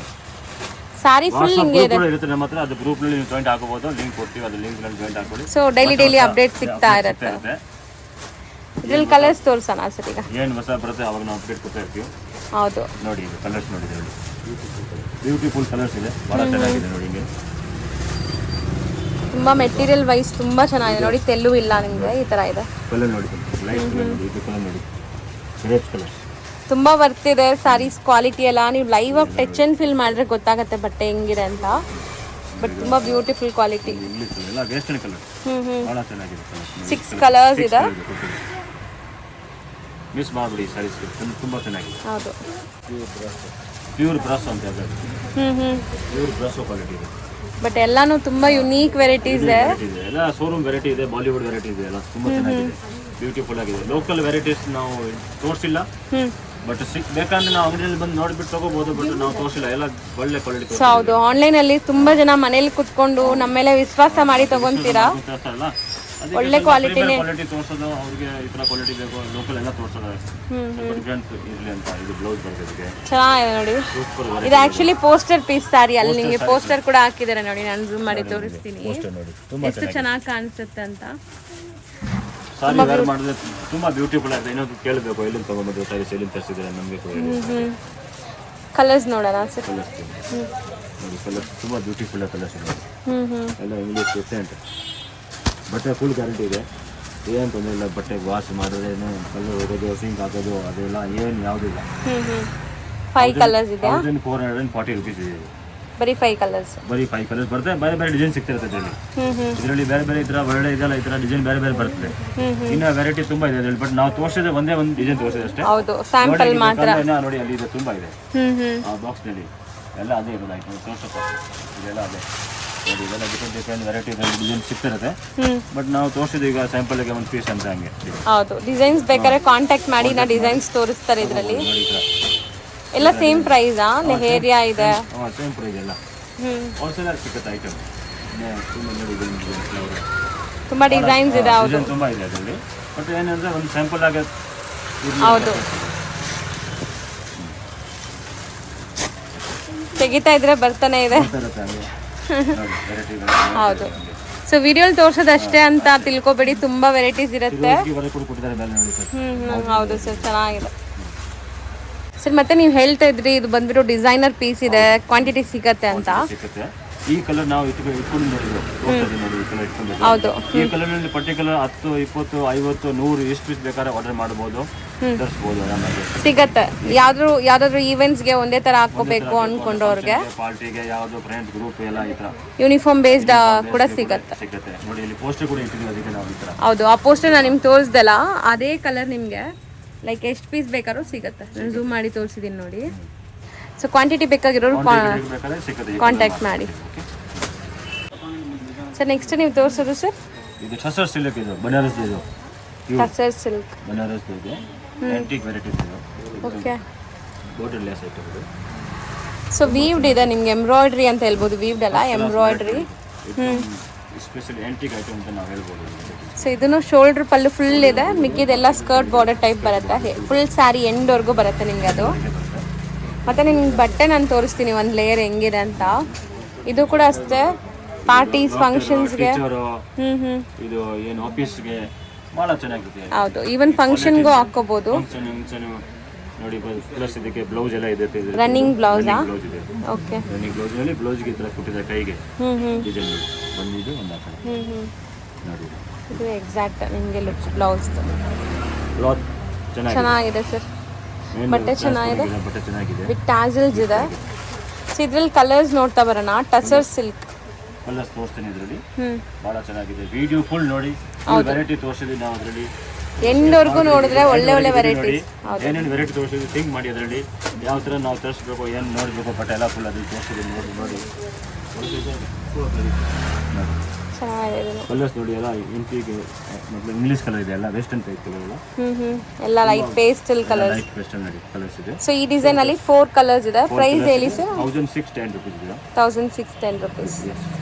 ಸ್ಯಾರಿ ಫುಲ್ ಹಿಂಗೆ ಇದೆ. ಇರುತ್ತೆ ನಮ್ಮ ಹತ್ರ, ಅದು ಗ್ರೂಪ್ ನಲ್ಲಿ ನೀವು ಜಾಯಿಂಟ್ ಆಗಬಹುದು. ಲಿಂಕ್ ಕೊಡ್ತೀವಿ, ಅದು ಲಿಂಕ್ ನಲ್ಲಿ ಜಾಯಿಂಟ್ ಹಾಕೊಳ್ಳಿ. ಸೊ ಡೈಲಿ ಅಪ್ಡೇಟ್ ಸಿಗ್ತಾ ಇರುತ್ತೆ. ಇದ್ರಲ್ಲಿ ಕಲರ್ಸ್ ತೋರಿಸೋಣ ಸರ್ ಈಗ. ಏನು ಹೊಸ ಬರುತ್ತೆ ಅವಾಗ ನಾವು ಅಪ್ಡೇಟ್ ಕೊಡ್ತಾ ಇರ್ತೀವಿ. ಹೌದು ನೋಡಿ ಇದು ಕಲರ್ಸ್ ನೋಡಿ, ಬ್ಯೂಟಿಫುಲ್ ಕಲರ್ಸ್ ಇದೆ, ಭಾಳ ಚೆನ್ನಾಗಿದೆ ನೋಡಿ. ಹಿಂಗೆ ತುಂಬಾ ಮೆಟೀರಿಯಲ್ ವೈಸ್ ತುಂಬಾ ಚೆನ್ನಾಗಿದೆ ನೋಡಿ. ತೆಲ್ಲು ಇಲ್ಲ ನಿಮಗೆ, ಈ ತರ ಇದೆ. ಕಲರ್ ನೋಡಿ, ಲೈಟ್ ಕಲರ್ ನೋಡಿ, ಇದು ಕಲರ್ ನೋಡಿ, ರೇಡ್ ಕಲರ್. ತುಂಬಾ ವರ್ತ್ ಇದೆ ಸ್ಯಾರೀಸ್ ಕ್ವಾಲಿಟಿ ಎಲ್ಲ. ನೀವು ಲೈವ್ ಆಗಿ ಟಚ್ ಅಂಡ್ ಫೀಲ್ ಮಾಡಿದ್ರೆ ಗೊತ್ತಾಗುತ್ತೆ ಬಟ್ಟೆ ಹೆಂಗಿದೆ ಅಂತ. ಬಟ್ ತುಂಬಾ ಬ್ಯೂಟಿಫುಲ್ ಕ್ವಾಲಿಟಿ. ಇಂಗ್ಲಿಷ್ ಎಲ್ಲ ವೇಸ್ಟರ್ನ್ ಕಲರ್, ಭಾಳ ಚೆನ್ನಾಗಿದೆ ಕಲರ್. 6 ಕಲರ್ಸ್ ಇದೆ. ಮಿಸ್ ಮಾಡ್ಬಿಡಿ ಸ್ಯಾರೀಸ್, ತುಂಬಾ ಚೆನ್ನಾಗಿದೆ. ಹೌದು, ಪ್ಯೂರ್ ಬ್ರಾಸ್ ಅಂತ ಇದೆ. ಪ್ಯೂರ್ ಬ್ರಾಸ್ ಕ್ವಾಲಿಟಿ ಇದೆ. ಬಟ್ ಎಲ್ಲಾನು ತುಂಬಾ ಯುನೀಕ್ ವೆರೈಟೀಸ್ ಇದೆ. ಎಲ್ಲ ಶೋರೂಮ್ ವೆರೈಟಿ ಇದೆ, ಬಾಲಿವುಡ್ ವೆರೈಟಿ ಇದೆ, ಎಲ್ಲ ತುಂಬಾ ಚೆನ್ನಾಗಿದೆ, ಬ್ಯೂಟಿಫುಲ್ ಆಗಿದೆ. ಲೋಕಲ್ ವೆರೈಟೀಸ್ ನಾವು ತೋರಿಸಿಲ್ಲ, ಬಟ್ ಬೇಕಂದ್ರೆ ನಾವು ಅಂಗಡಿಯಲ್ಲಿ ಬಂದು ನೋಡ್ಬಿಟ್ಟು ತಗೋಬಹುದು. ಬಟ್ ನಾವು ತೋರಿಸಿಲ್ಲ, ಎಲ್ಲ ಒಳ್ಳೆ ಕ್ವಾಲಿಟಿ. ಹೌದು, ಆನ್ಲೈನ್ ಅಲ್ಲಿ ತುಂಬಾ ಜನ ಮನೇಲಿ ಕುತ್ಕೊಂಡು ನಮ್ಮ ಮೇಲೆ ವಿಶ್ವಾಸ ಮಾಡಿ ತಗೊಂತೀರಾ. ಒಳ್ಳೆ ಕ್ವಾಲಿಟಿನೇ ತೋರಿಸೋದು ಅವ್ರಿಗೆ ಈ ತರ ಕ್ವಾಲಿಟಿ ಬೇಕು, ಲೋಕಲ್ ಎಲ್ಲ ತೋರಿಸೋದು ಡಿಫ್ರೆಂಟ್ ಇರಲಿ ಅಂತ. ಇದು ಬ್ಲೌಸ್ ಬರ್ತದೆ, ಚೆನ್ನಾಗಿದೆ ನೋಡಿ. ಇದು ಆಕ್ಚುಲಿ ಪೋಸ್ಟರ್ ಪೀಸ್ ಸಾರಿ. ಅಲ್ಲಿ ನಿಮಗೆ ಪೋಸ್ಟರ್ ಕೂಡ ಹಾಕಿದ್ದಾರೆ ನೋಡಿ. ನಾನು ಜೂಮ್ ಮಾಡಿ ತೋರಿಸ್ತೀನಿ ಎಷ್ಟು ಚೆನ್ನಾಗಿ ಕಾಣಿಸುತ್ತೆ ಅಂತ. ಸಾರಿ ವೇರ್ ಮಾಡಿದ್ರೆ ತುಂಬಾ ಬ್ಯೂಟಿಫುಲ್ ಆಗಿದೆ. ಇನ್ನೊಂದು ಕೇಳಬೇಕು, ಎಲ್ಲಿಂದ ತಗೊಂಡ್ಬಂದು ಸ್ಯಾರೀಸ್ ಎಲ್ಲಿಂದ ತರಿಸಿದ್ದಾರೆ ನಮಗೆ. ಕಲರ್ಸ್ ನೋಡೋಣ ಸರ್. ಕಲರ್ಸ್ ನೋಡಿ, ಕಲರ್ಸ್ ತುಂಬಾ ಬ್ಯೂಟಿಫುಲ್ ಕಲರ್ಸ್ ಇದೆ. ಎಲ್ಲ ಇಂಗ್ಲೀಷ್ ಡಿಫ್ರೆಂಟ್. ಬಟ್ಟೆ ಫುಲ್ ಗ್ಯಾರಂಟಿ ಇದೆ, ಏನು ತೊಂದರೆ ಇಲ್ಲ. ಬಟ್ಟೆ ವಾಶ್ ಮಾಡಿದ್ರೆ ಕಲರ್ ಹೋಗೋದು, ಸಿಂಕ್ ಹಾಕೋದು ಅದೆಲ್ಲ ಏನು ಯಾವುದಿಲ್ಲ. 5 ಕಲರ್ಸ್ ಇದೆ. 1440 rupees ಇದೆ. ಬರೀ 5 ಕಲರ್ಸ್, ಬರೀ 5 ಕಲರ್ಸ್ ಬರುತ್ತೆ. ಬೇರೆ ಬೇರೆ ಡಿಸೈನ್ ಸಿಗ್ತಿರುತ್ತೆ ಇದರಲ್ಲಿ. ಇದರಲ್ಲಿ ಬೇರೆ ಬೇರೆ ಈ ಥರ ಒಳ್ಳೆ ಇದೆಲ್ಲ, ಈ ಥರ ಡಿಸೈನ್ ಬೇರೆ ಬೇರೆ ಬರ್ತದೆ. ಇನ್ನು ವೆರೈಟಿ ತುಂಬಾ ಇದೆ ಇದರಲ್ಲಿ. ಬಟ್ ನಾವು ತೋರಿಸಿದ್ರೆ ಒಂದೇ ಒಂದು ಡಿಸೈನ್ ತೋರಿಸಿದೆ ಅಷ್ಟೇ. ಹೌದು, ಸ್ಯಾಂಪಲ್ ಮಾತ್ರ. ನೋಡಿ ಅಲ್ಲಿ ಇದೆ, ತುಂಬಾ ಇದೆ ಆ ಬಾಕ್ಸ್ನಲ್ಲಿ. ಎಲ್ಲ ಅದೇ ಇರೋದು. ಆಯ್ತು ತೋರಿಸಪ್ಪ, ಇದೆಲ್ಲ ಅದೇ ನೋಡಿ. ಇದೆಲ್ಲ ಡಿಫ್ರೆಂಟ್ ಡಿಫ್ರೆಂಟ್ ವೆರೈಟಿ ಡಿಸೈನ್ ಸಿಗ್ತಿರುತ್ತೆ. ಬಟ್ ನಾವು ತೋರಿಸಿದ್ದು ಈಗ ಸ್ಯಾಂಪಲ್ಗೆ ಒಂದು ಪೀಸ್ ಅಂತ ಹಂಗೆ. ಹೌದು, ಡಿಸೈನ್ಸ್ ಬೇಕಾದ್ರೆ ಕಾಂಟ್ಯಾಕ್ಟ್ ಮಾಡಿ, ನಾ ಡಿಸೈನ್ಸ್ ತೋರಿಸ್ತಾರೆ ಇದರಲ್ಲಿ. ಎಲ್ಲ ಸೇಮ್ ಪ್ರೈಸಾ? ಲೆಹೇರಿಯಾ ಇದೆ. ಸೇಮ್ ಪ್ರೈಸ್ ಎಲ್ಲ. ಹೋಲ್ಸೇಲರ್ ಸಿಗುತ್ತೆ ಐಟಮ್. ತುಂಬಾ ಡಿಸೈನ್ಸ್ ಇದೆ. ಹೌದು, ತುಂಬಾ ಇದೆ ಅದರಲ್ಲಿ. ಬಟ್ ಏನಂದ್ರೆ ಒಂದು ಸ್ಯಾಂಪಲ್ ಆಗಿ. ಹೌದು, ತೆಗಿತಾ ಇದ್ರೆ ಬರ್ತಾನೆ ಇದೆ. ಹೌದು. ಸೊ ವಿಡಿಯೋಲಿ ತೋರ್ಸೋದಷ್ಟೇ ಅಂತ ತಿಳ್ಕೊಬೇಡಿ, ತುಂಬಾ ವೆರೈಟೀಸ್ ಇರುತ್ತೆ. ಹೌದು ಸರ್, ಚೆನ್ನಾಗಿದೆ ಸರ್. ಮತ್ತೆ ನೀವು ಹೇಳ್ತಾ ಇದ್ರಿ ಇದು ಬಂದ್ಬಿಟ್ಟು ಡಿಸೈನರ್ ಪೀಸ್ ಇದೆ, ಕ್ವಾಂಟಿಟಿ ಸಿಗತ್ತೆ ಅಂತ. ಈ ಕಲರ್ ನಾವು ಇಟ್ಕೊಂಡು ನೋಡಿದ್ರು. ಹೌದು, ಈ ಕಲರ್ ನಲ್ಲಿ ಪರ್ಟಿಕ್ಯುಲರ್ 10, 20, 50, 100 ಎಷ್ಟು ಪೀಸ್ ಬೇಕಾದ್ರೆ ಆರ್ಡರ್ ಮಾಡಬಹುದು, ತರಿಸಬಹುದು. ಸಿಗತ್ತೆ. ಯಾವ್ದಾದ್ರು ಈವೆಂಟ್ಸ್ ಗೆ ಒಂದೇ ತರ ಹಾಕೋಬೇಕು ಅನ್ಕೊಂಡವ್ರಿಗೆ, ಪಾರ್ಟಿಗೆ, ಯಾವ್ದು ಫ್ರೆಂಡ್ಸ್ ಗ್ರೂಪ್ ಎಲ್ಲ ಈ ತರ ಯೂನಿಫಾರ್ಮ್ ಬೇಸ್ಡ್ ಕೂಡ ಸಿಗತ್ತೆ. ನೋಡಿ ಇಲ್ಲಿ ಪೋಸ್ಟರ್ ಕೂಡ ಇಟ್ಟಿದ್ದೀವಿ, ಅದಕ್ಕೆ ನಾವು ಈ ತರ. ಹೌದು, ಆ ಪೋಸ್ಟರ್ ನಾನು ನಿಮ್ಗೆ ತೋರಿಸ್ದಲ್ಲ, ಅದೇ ಕಲರ್ ನಿಮ್ಗೆ ಲೈಕ್ ಎಷ್ಟು ಪೀಸ್ ಬೇಕಾದ್ರೂ ಸಿಗುತ್ತೆ. ನಾನು ಝೂಮ್ ಮಾಡಿ ತೋರಿಸಿದ್ದೀನಿ ನೋಡಿ. ಸೊ ಕ್ವಾಂಟಿಟಿ ಬೇಕಾಗಿರೋರು ಕಾಂಟ್ಯಾಕ್ಟ್ ಮಾಡಿ ಸರ್. ನೆಕ್ಸ್ಟ್ ನೀವು ತೋರಿಸೋದು ಸರ್, ಇದು ಟಸರ್ ಸಿಲ್ಕ್, ಇದು ಬನಾರಸ್ ಇದು. ಟಸರ್ ಸಿಲ್ಕ್, ಬನಾರಸ್ ಇದು ಆಂಟಿಕ್ ವೆರೈಟೀಸ್ ಇದು. ಓಕೆ, ಬೋರ್ಡರ್ ಲೇಸ್ ಐಟಮ್ ಇದು. ಸೊ ವೀವ್ಡ್ ಇದೆ ನಿಮ್ಗೆ, ಎಂಬ್ರಾಯ್ಡ್ರಿ ಅಂತ ಹೇಳ್ಬೋದು. ವೀವ್ಡ್ ಅಲ್ಲ, ಎಂಬ್ರಾಯ್ಡ್ರಿ. ಸ್ಪೆಷಲ್ ಆಂಟಿಕ್ ಐಟಮ್ ಅಂತ ನಾವು ಹೇಳ್ಬೋದು. ಸೊ ಇದನ್ನು ಶೋಲ್ಡರ್ ಪಲ್ಲು ಫುಲ್ ಇದೆ, ಮಿಕ್ಕಿದೆಲ್ಲ ಸ್ಕರ್ಟ್ ಬಾರ್ಡರ್ ಟೈಪ್ ಬರುತ್ತೆ. ಫುಲ್ ಸ್ಯಾರಿ ಎಂಡ್ವರೆಗೂ ಬರುತ್ತೆ ನಿಮಗೆ ಅದು. ಮತ್ತು ನಿಮ್ಗೆ ಬಟ್ಟೆ ನಾನು ತೋರಿಸ್ತೀನಿ ಒಂದು ಲೇಯರ್ ಹೆಂಗಿದೆ ಅಂತ. ಇದು ಕೂಡ ಅಷ್ಟೇ ಪಾರ್ಟೀಸ್ ಫಂಕ್ಷನ್ಸ್ಗೆ. ಇದು ಏನು ಆಫೀಸ್ಗೆ ಭಾಳ ಚೆನ್ನಾಗಿದೆ. ಹೌದು, ಈವನ್ ಫಂಕ್ಷನ್ಗೂ ಹಾಕೋಬಹುದು. ನೋಡಿ ಪ್ಲಸ್ ಇದಕ್ಕೆ ಬ್ಲೌಸ್ ಎಲ್ಲ ಇದೆ. ರನ್ನಿಂಗ್ ಬ್ಲೌಸಾ? ಬ್ಲೌಸ್ ಇದೆ. ಓಕೆ. ರನ್ನಿಂಗ್ ಬ್ಲೌಸ್ ನಲ್ಲಿ ಬ್ಲೌಸ್ಗೆ ಈ ಥರ ಕೊಟ್ಟಿದ್ದಾರೆ ಕೈಗೆ ಡಿಸೈನ್ ಬಂದಿದ್ದು ಒಂದು ಆ ಕಡೆ ನೋಡಿ. ಇದು ಎಕ್ಸಾಕ್ಟ್ ನಿಮಗೆ ಲುಕ್ ಬ್ಲೌಸ್. ಕ್ಲಾತ್ ಚೆನ್ನಾಗಿದೆ ಸರ್, ಬಟ್ಟೆ ಚೆನ್ನಾಗಿದೆ, ಬಟ್ಟೆ ಚೆನ್ನಾಗಿದೆ ವಿತ್ ಟ್ಯಾಸಲ್ಸ್ ಇದೆ. ಸೊ ಇದ್ರಲ್ಲಿ ಕಲರ್ಸ್ ನೋಡ್ತಾ ಬರೋಣ. ಟಸರ್ ಸಿಲ್ಕ್ ಕಲರ್ಸ್ ತೋರಿಸ್ತೀನಿ ಇದರಲ್ಲಿ, ಭಾಳ ಚೆನ್ನಾಗಿದೆ. ವಿಡಿಯೋ ಫುಲ್ ನೋಡಿ, ವೆರೈಟಿ ತೋರಿಸಿದ್ವಿ ನಾವು ಅದರಲ್ಲಿ. ಎಂಡ್ವರೆಗೂ ನೋಡಿದ್ರೆ ಒಳ್ಳೆ ಒಳ್ಳೆ ವೆರೈಟೀಸ್. ಏನೇನು ವೆರೈಟಿ ತೋರಿಸಿದ್ವಿ ಥಿಂಕ್ ಮಾಡಿ ಅದರಲ್ಲಿ ಯಾವ ಥರ ನಾವು ತರಿಸ್ಬೇಕು, ಏನು ನೋಡಬೇಕು, ಬಟ್ಟೆ ಎಲ್ಲ ಫುಲ್ ಅದ್ರಲ್ಲಿ ತೋರಿಸಿದ್ವಿ. ನೋಡಿ ಚೆನ್ನಾಗಿದೆ. ಕಲರ್ಸ್ ನೋಡಿ ಎಲ್ಲ ಇಂಟಿಗೆ ಮೊದಲು ಇಂಗ್ಲೀಷ್ ಕಲರ್ ಇದೆ, ಎಲ್ಲ ವೆಸ್ಟರ್ನ್ ಟೈಪ್ ಕಲರ್ ಎಲ್ಲ. ಎಲ್ಲ light pastel colours. Light pastel ನೋಡಿ ಕಲರ್ಸ್ ಇದೆ. ಸೊ ಈ ಡಿಸೈನ್ ಅಲ್ಲಿ 4 ಕಲರ್ಸ್ ಇದೆ. ಪ್ರೈಸ್ ಹೇಳಿ ಸರ್? 1610 rupees ಇದೆ. 1610 rupees.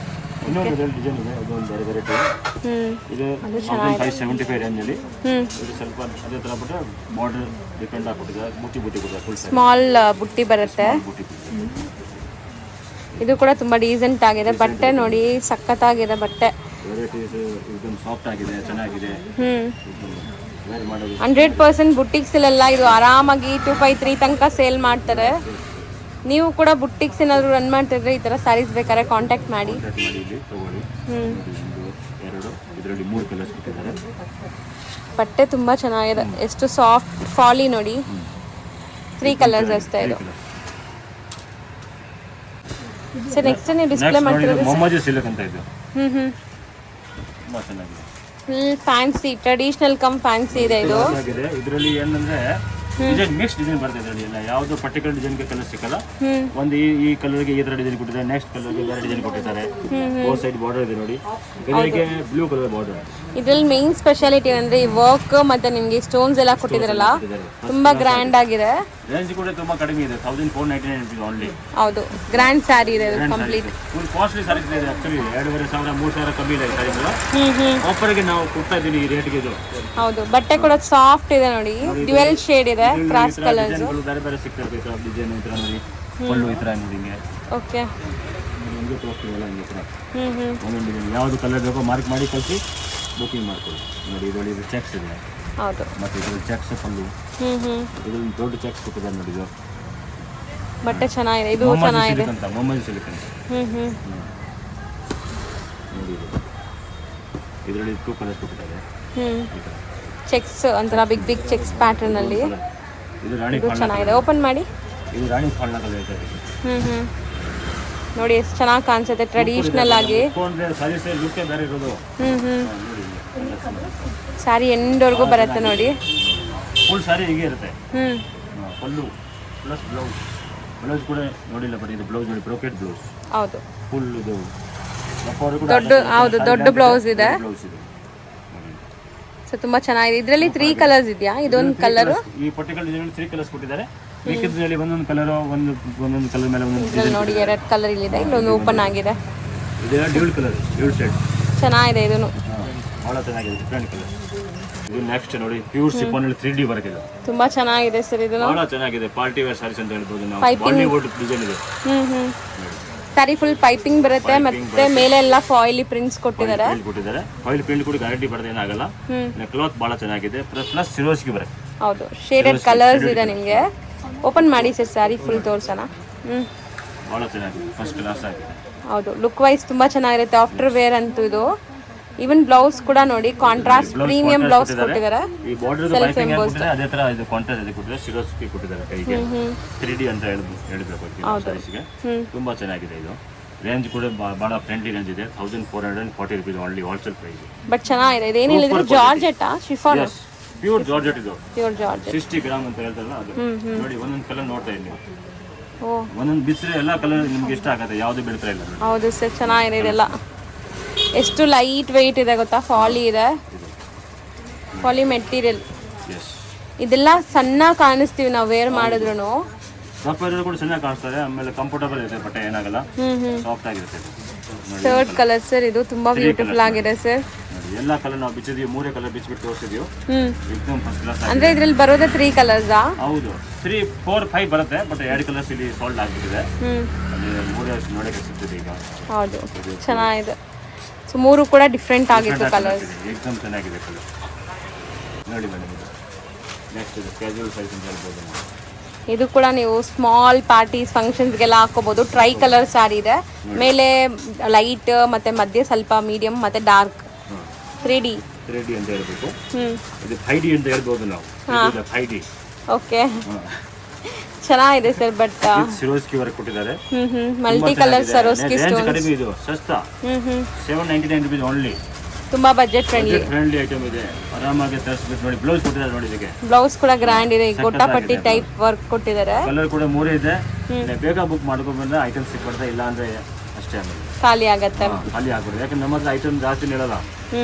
ಇನ್ನೊಂದು ಡಿಸೈನ್ ಇದೆ, ಅದು ಒಂದು ಬೇರೆ ವೆರೈಟಿ. ಇದು 1575 ರೇಂಜಲ್ಲಿ. ಇದು ಸ್ವಲ್ಪ ಅದೇ ಥರ ಬಿಟ್ಟರೆ ಬಾರ್ಡರ್ ಡಿಪೆಂಡ್ ಆಗಿಬಿಟ್ಟಿದೆ. ಬುಟ್ಟಿ ಕೊಟ್ಟಿದೆ, ಫುಲ್ ಸ್ಮಾಲ್ ಬುಟ್ಟಿ ಬರುತ್ತೆ. ಬುಟ್ಟಿ. ಇದು ಕೂಡ ತುಂಬಾ ಡೀಸೆಂಟ್ ಆಗಿದೆ. ಬಟ್ಟೆ ನೋಡಿ ಸಖತ್ತಾಗಿದೆ ಬಟ್ಟೆ. ವೆರೈಟೀಸ್ ಇದೊಂದು ಸಾಫ್ಟ್ ಆಗಿದೆ, ಚೆನ್ನಾಗಿದೆ. 100% ಬುಟ್ಟಿಕ್ಸಲ್ಲೆಲ್ಲ ಇದು ಆರಾಮಾಗಿ 253 ತನಕ ಸೇಲ್ ಮಾಡ್ತಾರೆ. ನೀವು ಕೂಡ ಬುಟ್ಟಿಕ್ಸ್ ಏನಾದರೂ ರನ್ ಮಾಡ್ತಿದ್ರೆ ಈ ಥರ ಸ್ಯಾರೀಸ್ ಬೇಕಾದ್ರೆ ಕಾಂಟ್ಯಾಕ್ಟ್ ಮಾಡಿ. ಇದರಲ್ಲಿ 3 ಕಲರ್ಸ್ ಕೊಟ್ಟಿದ್ದಾರೆ. ಬಟ್ಟೆ ತುಂಬ ಚೆನ್ನಾಗಿದೆ, ಎಷ್ಟು ಸಾಫ್ಟ್ ಫಾಲಿ ನೋಡಿ. 3 ಕಲರ್ಸ್ ಅಷ್ಟೇ ಇದು. ಸರ್ ನೆಕ್ಸ್ಟ್ ನೀವು ಡಿಸ್ಪ್ಲೇ ಮಾಡ್ತಿರೋದು ಮೊಹಮ್ಮಜ್ ಸಿಲ್ಕ್ ಅಂತ ಇದು. ತುಂಬಾ ಚೆನ್ನಾಗಿದೆ. Full fancy, traditional come fancy ಇದೆ ಇದು. ಇದರಲ್ಲಿ ಏನಂದ್ರೆ ಡಿಸೈನ್ ಮಿಕ್ಸ್ ಡಿಸೈನ್ ಬರ್ತದೆ ಇದರಲ್ಲಿ. ಎಲ್ಲ ಯಾವುದು ಪರ್ಟಿಕ್ಯುಲರ್ ಡಿಸೈನ್ಗೆ ಕಲರ್ ಸಿಕ್ಕಲ್ಲ. ಒಂದು ಈ ಕಲರ್ಗೆ ಈ ತರ ಡಿಸೈನ್ ಕೊಟ್ಟಿದ್ದಾರೆ, ನೆಕ್ಸ್ಟ್ ಕಲರ್ಗೆ ಬೇರೆ ಡಿಸೈನ್ ಕೊಟ್ಟಿದ್ದಾರೆ. 4 ಸೈಡ್ ಬಾರ್ಡರ್ ಇದೆ ನೋಡಿ, ಇದಕ್ಕೆ ಬ್ಲೂ ಕಲರ್ ಬಾರ್ಡರ್. ಇದ್ರಲ್ಲಿ ಮೇನ್ ಸ್ಪೆಷಾಲಿಟಿ ಅಂದ್ರೆ ಈ ವರ್ಕ್ ಮತ್ತೆ ನಿಮ್ಗೆ ಸ್ಟೋನ್ಸ್ ಎಲ್ಲ ಕೊಟ್ಟಿದಾರಲ್ಲ, ತುಂಬಾ ಗ್ರ್ಯಾಂಡ್ ಆಗಿದೆ. ರೇಂಜ್ ಕೂಡ ತುಂಬಾ ಕಡಿಮೆ ಇದೆ, 1499 rupees ಓನ್ಲಿ. ಹೌದು, ಗ್ರ್ಯಾಂಡ್ ಸ್ಯಾರಿ ಇದೆ ಕಂಪ್ಲೀಟ್. ಫುಲ್ ಕಾಸ್ಟ್ಲಿ ಸ್ಯಾರೀಸ್ ಇದೆ ಆಕ್ಚುಲಿ. 2500 3000 ಕಮ್ಮಿ ಇಲ್ಲ ಈ ಸ್ಯಾರಿಗಳು. ಆಫರ್ ಗೆ ನಾವು ಕೊಡ್ತಾ ಇದ್ದೀವಿ ಈ ರೇಟ್ಗೆ ಇದು. ಹೌದು, ಬಟ್ಟೆ ಕೂಡ ಸಾಫ್ಟ್ ಇದೆ ನೋಡಿ, ಡ್ಯುಯಲ್ ಶೇಡ್ ಇದೆ, ಕ್ರಾಸ್ ಕಲರ್ಸ್. ಬೇರೆ ಬೇರೆ ಸಿಗ್ತದೆ ಈ ತರ ಡಿಸೈನ್ ಈ ತರ ನೋಡಿ, ಪಲ್ಲು ಈ ತರ ನೋಡಿ ಹಿಂಗೆ. ಓಕೆ, ನಿಮಗೆ ತೋರಿಸ್ತೀವಲ್ಲ ಹಿಂಗೆ ತರ ಒಂದೊಂದು ಡಿಸೈನ್ ಯಾವುದು ಕಲರ್ ಬೇಕೋ ಮಾರ್ಕ್ ಮಾಡಿ ಕಳಿಸಿ ಬುಕಿಂಗ್ ಮಾಡ್ಕೊಳ್ಳಿ. ನೋಡಿ ಇದರಲ್ಲಿ ಇದು ಚೆಕ್ಸ್ ಇದೆ. ಹೌದು, ಮತ್ತೆ ಇದರಲ್ಲಿ ಚೆಕ್ಸ್ ಪಲ್ಲು. ಇದರಲ್ಲಿ ದೊಡ್ಡ ಚೆಕ್ಸ್ ಕೊಟ್ಟಿದ್ದಾರೆ ನೋಡಿ. ಇದು ಬಟ್ಟೆ ಚೆನ್ನಾಗಿದೆ, ಇದು ಚೆನ್ನಾಗಿದೆ ಅಂತ ಮೊಹಮ್ಮದ್ ಸಿಲ್ಕ್ ಅಂತ. ನೋಡಿ ಇದರಲ್ಲಿ 2 ಕಲರ್ಸ್ ಕೊಟ್ಟಿದ್ದಾರೆ. ಚೆಕ್ಸ್ ಒಂಥರ ಬಿಗ್ ಬಿಗ್ ಚೆಕ್ಸ್ ಪ್ಯಾಟರ್ನ್ ಅಲ್ಲಿ. ಇದು ರಾಣಿ ಇದು ಚೆನ್ನಾಗಿದೆ, ಓಪನ್ ಮಾಡಿ. ಇದು ರಾಣಿ ಫಾಲ್ನ ಕಲರ್ ಇದೆ. ನೋಡಿ ಎಷ್ಟು ಚೆನ್ನಾಗಿ ಕಾಣಿಸುತ್ತೆ ಟ್ರೆಡಿಷನಲ್ ಆಗಿ. ಸಾರೀಸ್ ಲುಕ್ ಬೇರೆ ಇರೋದು. ಸ್ಯಾರಿ ಎಂಡ್ವರೆಗೂ ಬರುತ್ತೆ ನೋಡಿ. ಫುಲ್ ಸ್ಯಾರಿ ಹೀಗೆ ಇರುತ್ತೆ. ಪಲ್ಲು ಪ್ಲಸ್ ಬ್ಲೌಸ್. ಬ್ಲೌಸ್ ಕೂಡ ನೋಡಿಲ್ಲ, ಬಟ್ ಇದು ಬ್ಲೌಸ್ ನೋಡಿ, ಬ್ರೋಕೆಟ್ ಬ್ಲೌಸ್. ಹೌದು, ಫುಲ್ ಇದು ದೊಡ್ಡ, ಹೌದು ದೊಡ್ಡ ಬ್ಲೌಸ್ ಇದೆ. ಸೊ ತುಂಬಾ ಚೆನ್ನಾಗಿದೆ. ಇದರಲ್ಲಿ 3 ಕಲರ್ಸ್ ಇದೆಯಾ? ಇದೊಂದು ಕಲರ್, ಈ ಪರ್ಟಿಕ್ಯುಲರ್ ಡಿಸೈನ್ 3 ಕಲರ್ಸ್ ಕೊಟ್ಟಿದ್ದಾರೆ. ಮಿಕ್ಕಿದ್ರಲ್ಲಿ ಒಂದೊಂದು ಕಲರ್, ಒಂದೊಂದು ಕಲರ್ ಮೇಲೆ ಒಂದೊಂದು ಡಿಸೈನ್ ನೋಡಿ. 2 ಕಲರ್ ಇಲ್ಲಿದೆ, ಇಲ್ಲೊಂದು ಓಪನ್ ಆಗಿದೆ. ಇದೆಲ್ಲ ಡ್ಯೂಲ್ ಕಲರ್, ಡ್ಯೂಲ್ ಶೇಡ್. ಚೆನ್ನಾಗಿದೆ ಇದನ್ನು, ಬಹಳ ಚೆನ್ನಾಗಿದೆ, ಡಿಫ್ರೆಂಟ್ ಕಲರ್. ಇದು ನೆಕ್ಸ್ಟ್ ನೋಡಿ, ಪ್ಯೂರ್ ಸಿಫಾನ್ ಅಲ್ಲಿ 3D ವರ್ಕ್ ಇದೆ. ತುಂಬಾ ಚೆನ್ನಾಗಿದೆ ಸರ್, ಇದು ಬಹಳ ಚೆನ್ನಾಗಿದೆ. ಪಾರ್ಟಿ ವೇರ್ ಸಾರೀಸ್ ಅಂತ ಹೇಳ್ಬೋದು ನಾವು. ಬಾಲಿವುಡ್ ಡಿಸೈನ್ ಇದೆ. ಸ್ಯಾರಿ ಫುಲ್ ಪೈಪಿಂಗ್ ಬರುತ್ತೆ, ಮತ್ತೆ ಮೇಲೆ ಎಲ್ಲ ಫಾಯಿಲ್ ಪ್ರಿಂಟ್ಸ್ ಕೊಟ್ಟಿದ್ದಾರೆ. ಫಾಯಿಲ್ ಪ್ರಿಂಟ್ ಕೂಡ ಗ್ಯಾರಂಟಿ ಬರುತ್ತೆ, ಏನಾಗಲ್ಲ. ಕ್ಲಾತ್ ಬಹಳ ಚೆನ್ನಾಗಿದೆ, ಪ್ಲಸ್ ಸಿರೋಸ್ಗೆ ಬರುತ್ತೆ. ಹೌದು, ಶೇಡೆಡ್ ಕಲರ್ಸ್ ಇದೆ ನಿಮಗೆ. ಓಪನ್ ಮಾಡಿ ಸರ್, ಸ್ಯಾರಿ ಫುಲ್ ತೋರ್ಸೋಣ. ಬಹಳ ಚೆನ್ನಾಗಿದೆ, ಫಸ್ಟ್ ಕ್ಲಾಸ್ ಆಗಿದೆ. ಹೌದು, ಲುಕ್ ವೈಸ್ ತುಂಬಾ ಚೆನ್ನಾಗಿರುತ್ತೆ. ಆಫ್ಟರ್ ವೇರ್ ಅಂತೂ ಇದು. ಈವನ್ ಬ್ಲೌಸ್ ಕೂಡ ನೋಡಿ, ಕಾಂಟ್ರಾಸ್ಟ್ ಪ್ರೀಮಿಯಂ ಬ್ಲೌಸ್ ಕೊಟ್ಟಿದ್ದಾರೆ. ಈ ಬಾರ್ಡರ್ ಪೈಪಿಂಗ್ ಕೊಟ್ಟಿದ್ದಾರೆ, ಅದೇ ತರ ಇದು ಕಾಂಟ್ರಾಸ್ಟ್ ಇದೆ ಕೊಟ್ಟಿದ್ದಾರೆ. ಸಿರೋಸ್ಗೆ ಕೊಟ್ಟಿದ್ದಾರೆ ಕೈಗೆ. 3D ಅಂತ ಹೇಳಬೇಕು ಸಾರೀಸ್ಗೆ. ತುಂಬಾ ಚೆನ್ನಾಗಿದೆ ಇದು. ರೇಂಜ್ ಕೂಡ ಬಹಳ ಫ್ರೆಂಡ್ಲಿ ರೇಂಜ್ ಇದೆ. 1440 rupees only, wholesale price. But ಚೆನ್ನಾಗಿದೆ. ಇದೇನಿಲ್ಲ, ಜಾರ್ಜೆಟಾ ಶಿಫಾನ್? ಪ್ಯೂರ್ ಜಾರ್ಜೆಟ್ ಇದು. ಪ್ಯೂರ್ ಜಾರ್ಜೆಟ್ 60 ಗ್ರಾಮ್ ಅಂತ ಹೇಳ್ತಾರಲ್ಲ ಅದು. ನೋಡಿ ಒಂದೊಂದು ಕಲರ್ ನೋಡ್ತಾ ಇದ್ದೀನಿ. ಒಂದೊಂದು ಬಿಸಿರೆ ಎಲ್ಲ ಕಲರ್ ನಿಮ್ಗೆ ಇಷ್ಟ ಆಗುತ್ತೆ, ಯಾವುದು ಬಿಡ್ತಾ ಇಲ್ಲ. ಹೌದು ಸರ್, ಚೆನ್ನಾಗಿದೆ ಇದೆಲ್ಲ. ಎಷ್ಟು ಲೈಟ್ ವೆಯ್ಟ್ ಇದೆ ಗೊತ್ತಾ, ಫಾಲಿ ಇದೆ, ಫಾಲಿ ಮೆಟೀರಿಯಲ್. ಇದೆಲ್ಲ ಸಣ್ಣ ಕಾಣಿಸ್ತೀವಿ ನಾವು ವೇರ್ ಮಾಡಿದ್ರು. ದಪ್ಪ ಇರೋದು ಕೂಡ ಚೆನ್ನಾಗಿ ಕಾಣಿಸ್ತಾರೆ, ಆಮೇಲೆ ಕಂಫರ್ಟಬಲ್ ಇದೆ, ಬಟ್ಟೆ ಏನಾಗಲ್ಲ, ಸಾಫ್ಟ್ ಆಗಿರುತ್ತೆ. 3rd ಕಲರ್ ಸರ್, ಇದು ತುಂಬಾ ಬ್ಯೂಟಿಫುಲ್ ಆಗಿದೆ ಸರ್. ಎಲ್ಲ ಕಲರ್ ನಾವು ಬಿಚ್ಚಿದೀವಿ, 3 ಕಲರ್ ಬಿಚ್ಚಿಬಿಟ್ಟು ತೋರಿಸಿದೀವಿ. ಏಕದಮ್ ಫಸ್ಟ್ ಕ್ಲಾಸ್. ಅಂದ್ರೆ ಇದ್ರಲ್ಲಿ ಬರೋದೇ 3 ಕಲರ್ಸಾ? ಹೌದು, 3, 4, 5 ಬರುತ್ತೆ. ಬಟ್ 2 ಕಲರ್ಸ್ ಇಲ್ಲಿ ಸಾಲ್ಟ್ ಆಗ್ಬಿಟ್ಟಿದೆ. ಅಲ್ಲಿ 3 ನೋಡಕ್ಕೆ ಸಿಗ್ತದೆ ಈಗ. ಹೌದು, ಚೆನ್ನಾಗಿದೆ. ಸೊ 3 ಕೂಡ ಡಿಫ್ರೆಂಟ್ ಆಗಿತ್ತು ಕಲರ್ಸ್. ಏಕದಮ್ ಚೆನ್ನಾಗಿದೆ ಕಲರ್. ನೋಡಿ ಮೇಡಮ್, ಇದು ನೆಕ್ಸ್ಟ್ ಇದು ಕ್ಯಾಜುವಲ್ ಸೈಜ್ ಅಂತ ಹೇಳ್ಬೋದು ನಾವು. ಇದು ಕೂಡ ನೀವು ಸ್ಮಾಲ್ ಪಾರ್ಟೀಸ್ ಫಂಕ್ಷನ್ಸ್ಗೆಲ್ಲ ಹಾಕೋಬಹುದು. ಟ್ರೈ ಕಲರ್ ಸ್ಯಾರಿ ಇದೆ, ಮೇಲೆ ಲೈಟ್ ಮತ್ತೆ ಮಧ್ಯೆ ಸ್ವಲ್ಪ ಮೀಡಿಯಂ ಮತ್ತೆ ಡಾರ್ಕ್ 3D ಅಂತ ಹೇಳ್ಬೇಕು. ಇದು 5D ಅಂತ ಹೇಳ್ಬೋದು ನಾವು. ಇದು 5D. ಓಕೆ, ಚೆನ್ನಾಗಿದೆ ಸರ್. ಬಟ್ ಸಿರೋಸ್ಕಿ ವರ್ಕ್ ಕೊಟ್ಟಿದ್ದಾರೆ. Multi colour ಸರೋಸ್ಕಿ stones. ಕಡಿಮೆ ಇದು ಸಸ್ತಾ. 799 rupees ಓನ್ಲಿ. ತುಂಬಾ ಬಜೆಟ್ ಫ್ರೆಂಡ್ಲಿ ಐಟಮ್ ಇದೆ. ಆರಾಮಾಗಿ ತರಿಸ್ಬಿಟ್ಟು ನೋಡಿ. ಬ್ಲೌಸ್ ಕೊಟ್ಟಿದ್ದಾರೆ ನೋಡಿ. ಇದಕ್ಕೆ ಬ್ಲೌಸ್ ಕೂಡ ಗ್ರ್ಯಾಂಡ್ ಇದೆ, ಗೊಟ್ಟಪಟ್ಟಿ ಟೈಪ್ ವರ್ಕ್ ಕೊಟ್ಟಿದ್ದಾರೆ. ಕಲರ್ ಕೂಡ 3 ಇದೆ. ಬೇಗ ಬುಕ್ ಮಾಡ್ಕೊಂಡು ಬಂದ್ರೆ ಐಟಮ್ ಸಿಕ್ಬಿಡ್ತಾ, ಇಲ್ಲ ಅಂದ್ರೆ ಅಷ್ಟೇ ಆಮೇಲೆ ಖಾಲಿ ಆಗತ್ತೆ. ಖಾಲಿ ಆಗ್ಬಿಡುತ್ತೆ. ಯಾಕಂದ್ರೆ ನಮ್ಮ ಹತ್ರ ಐಟಮ್ ಜಾಸ್ತಿ ಇರಲ್ಲ.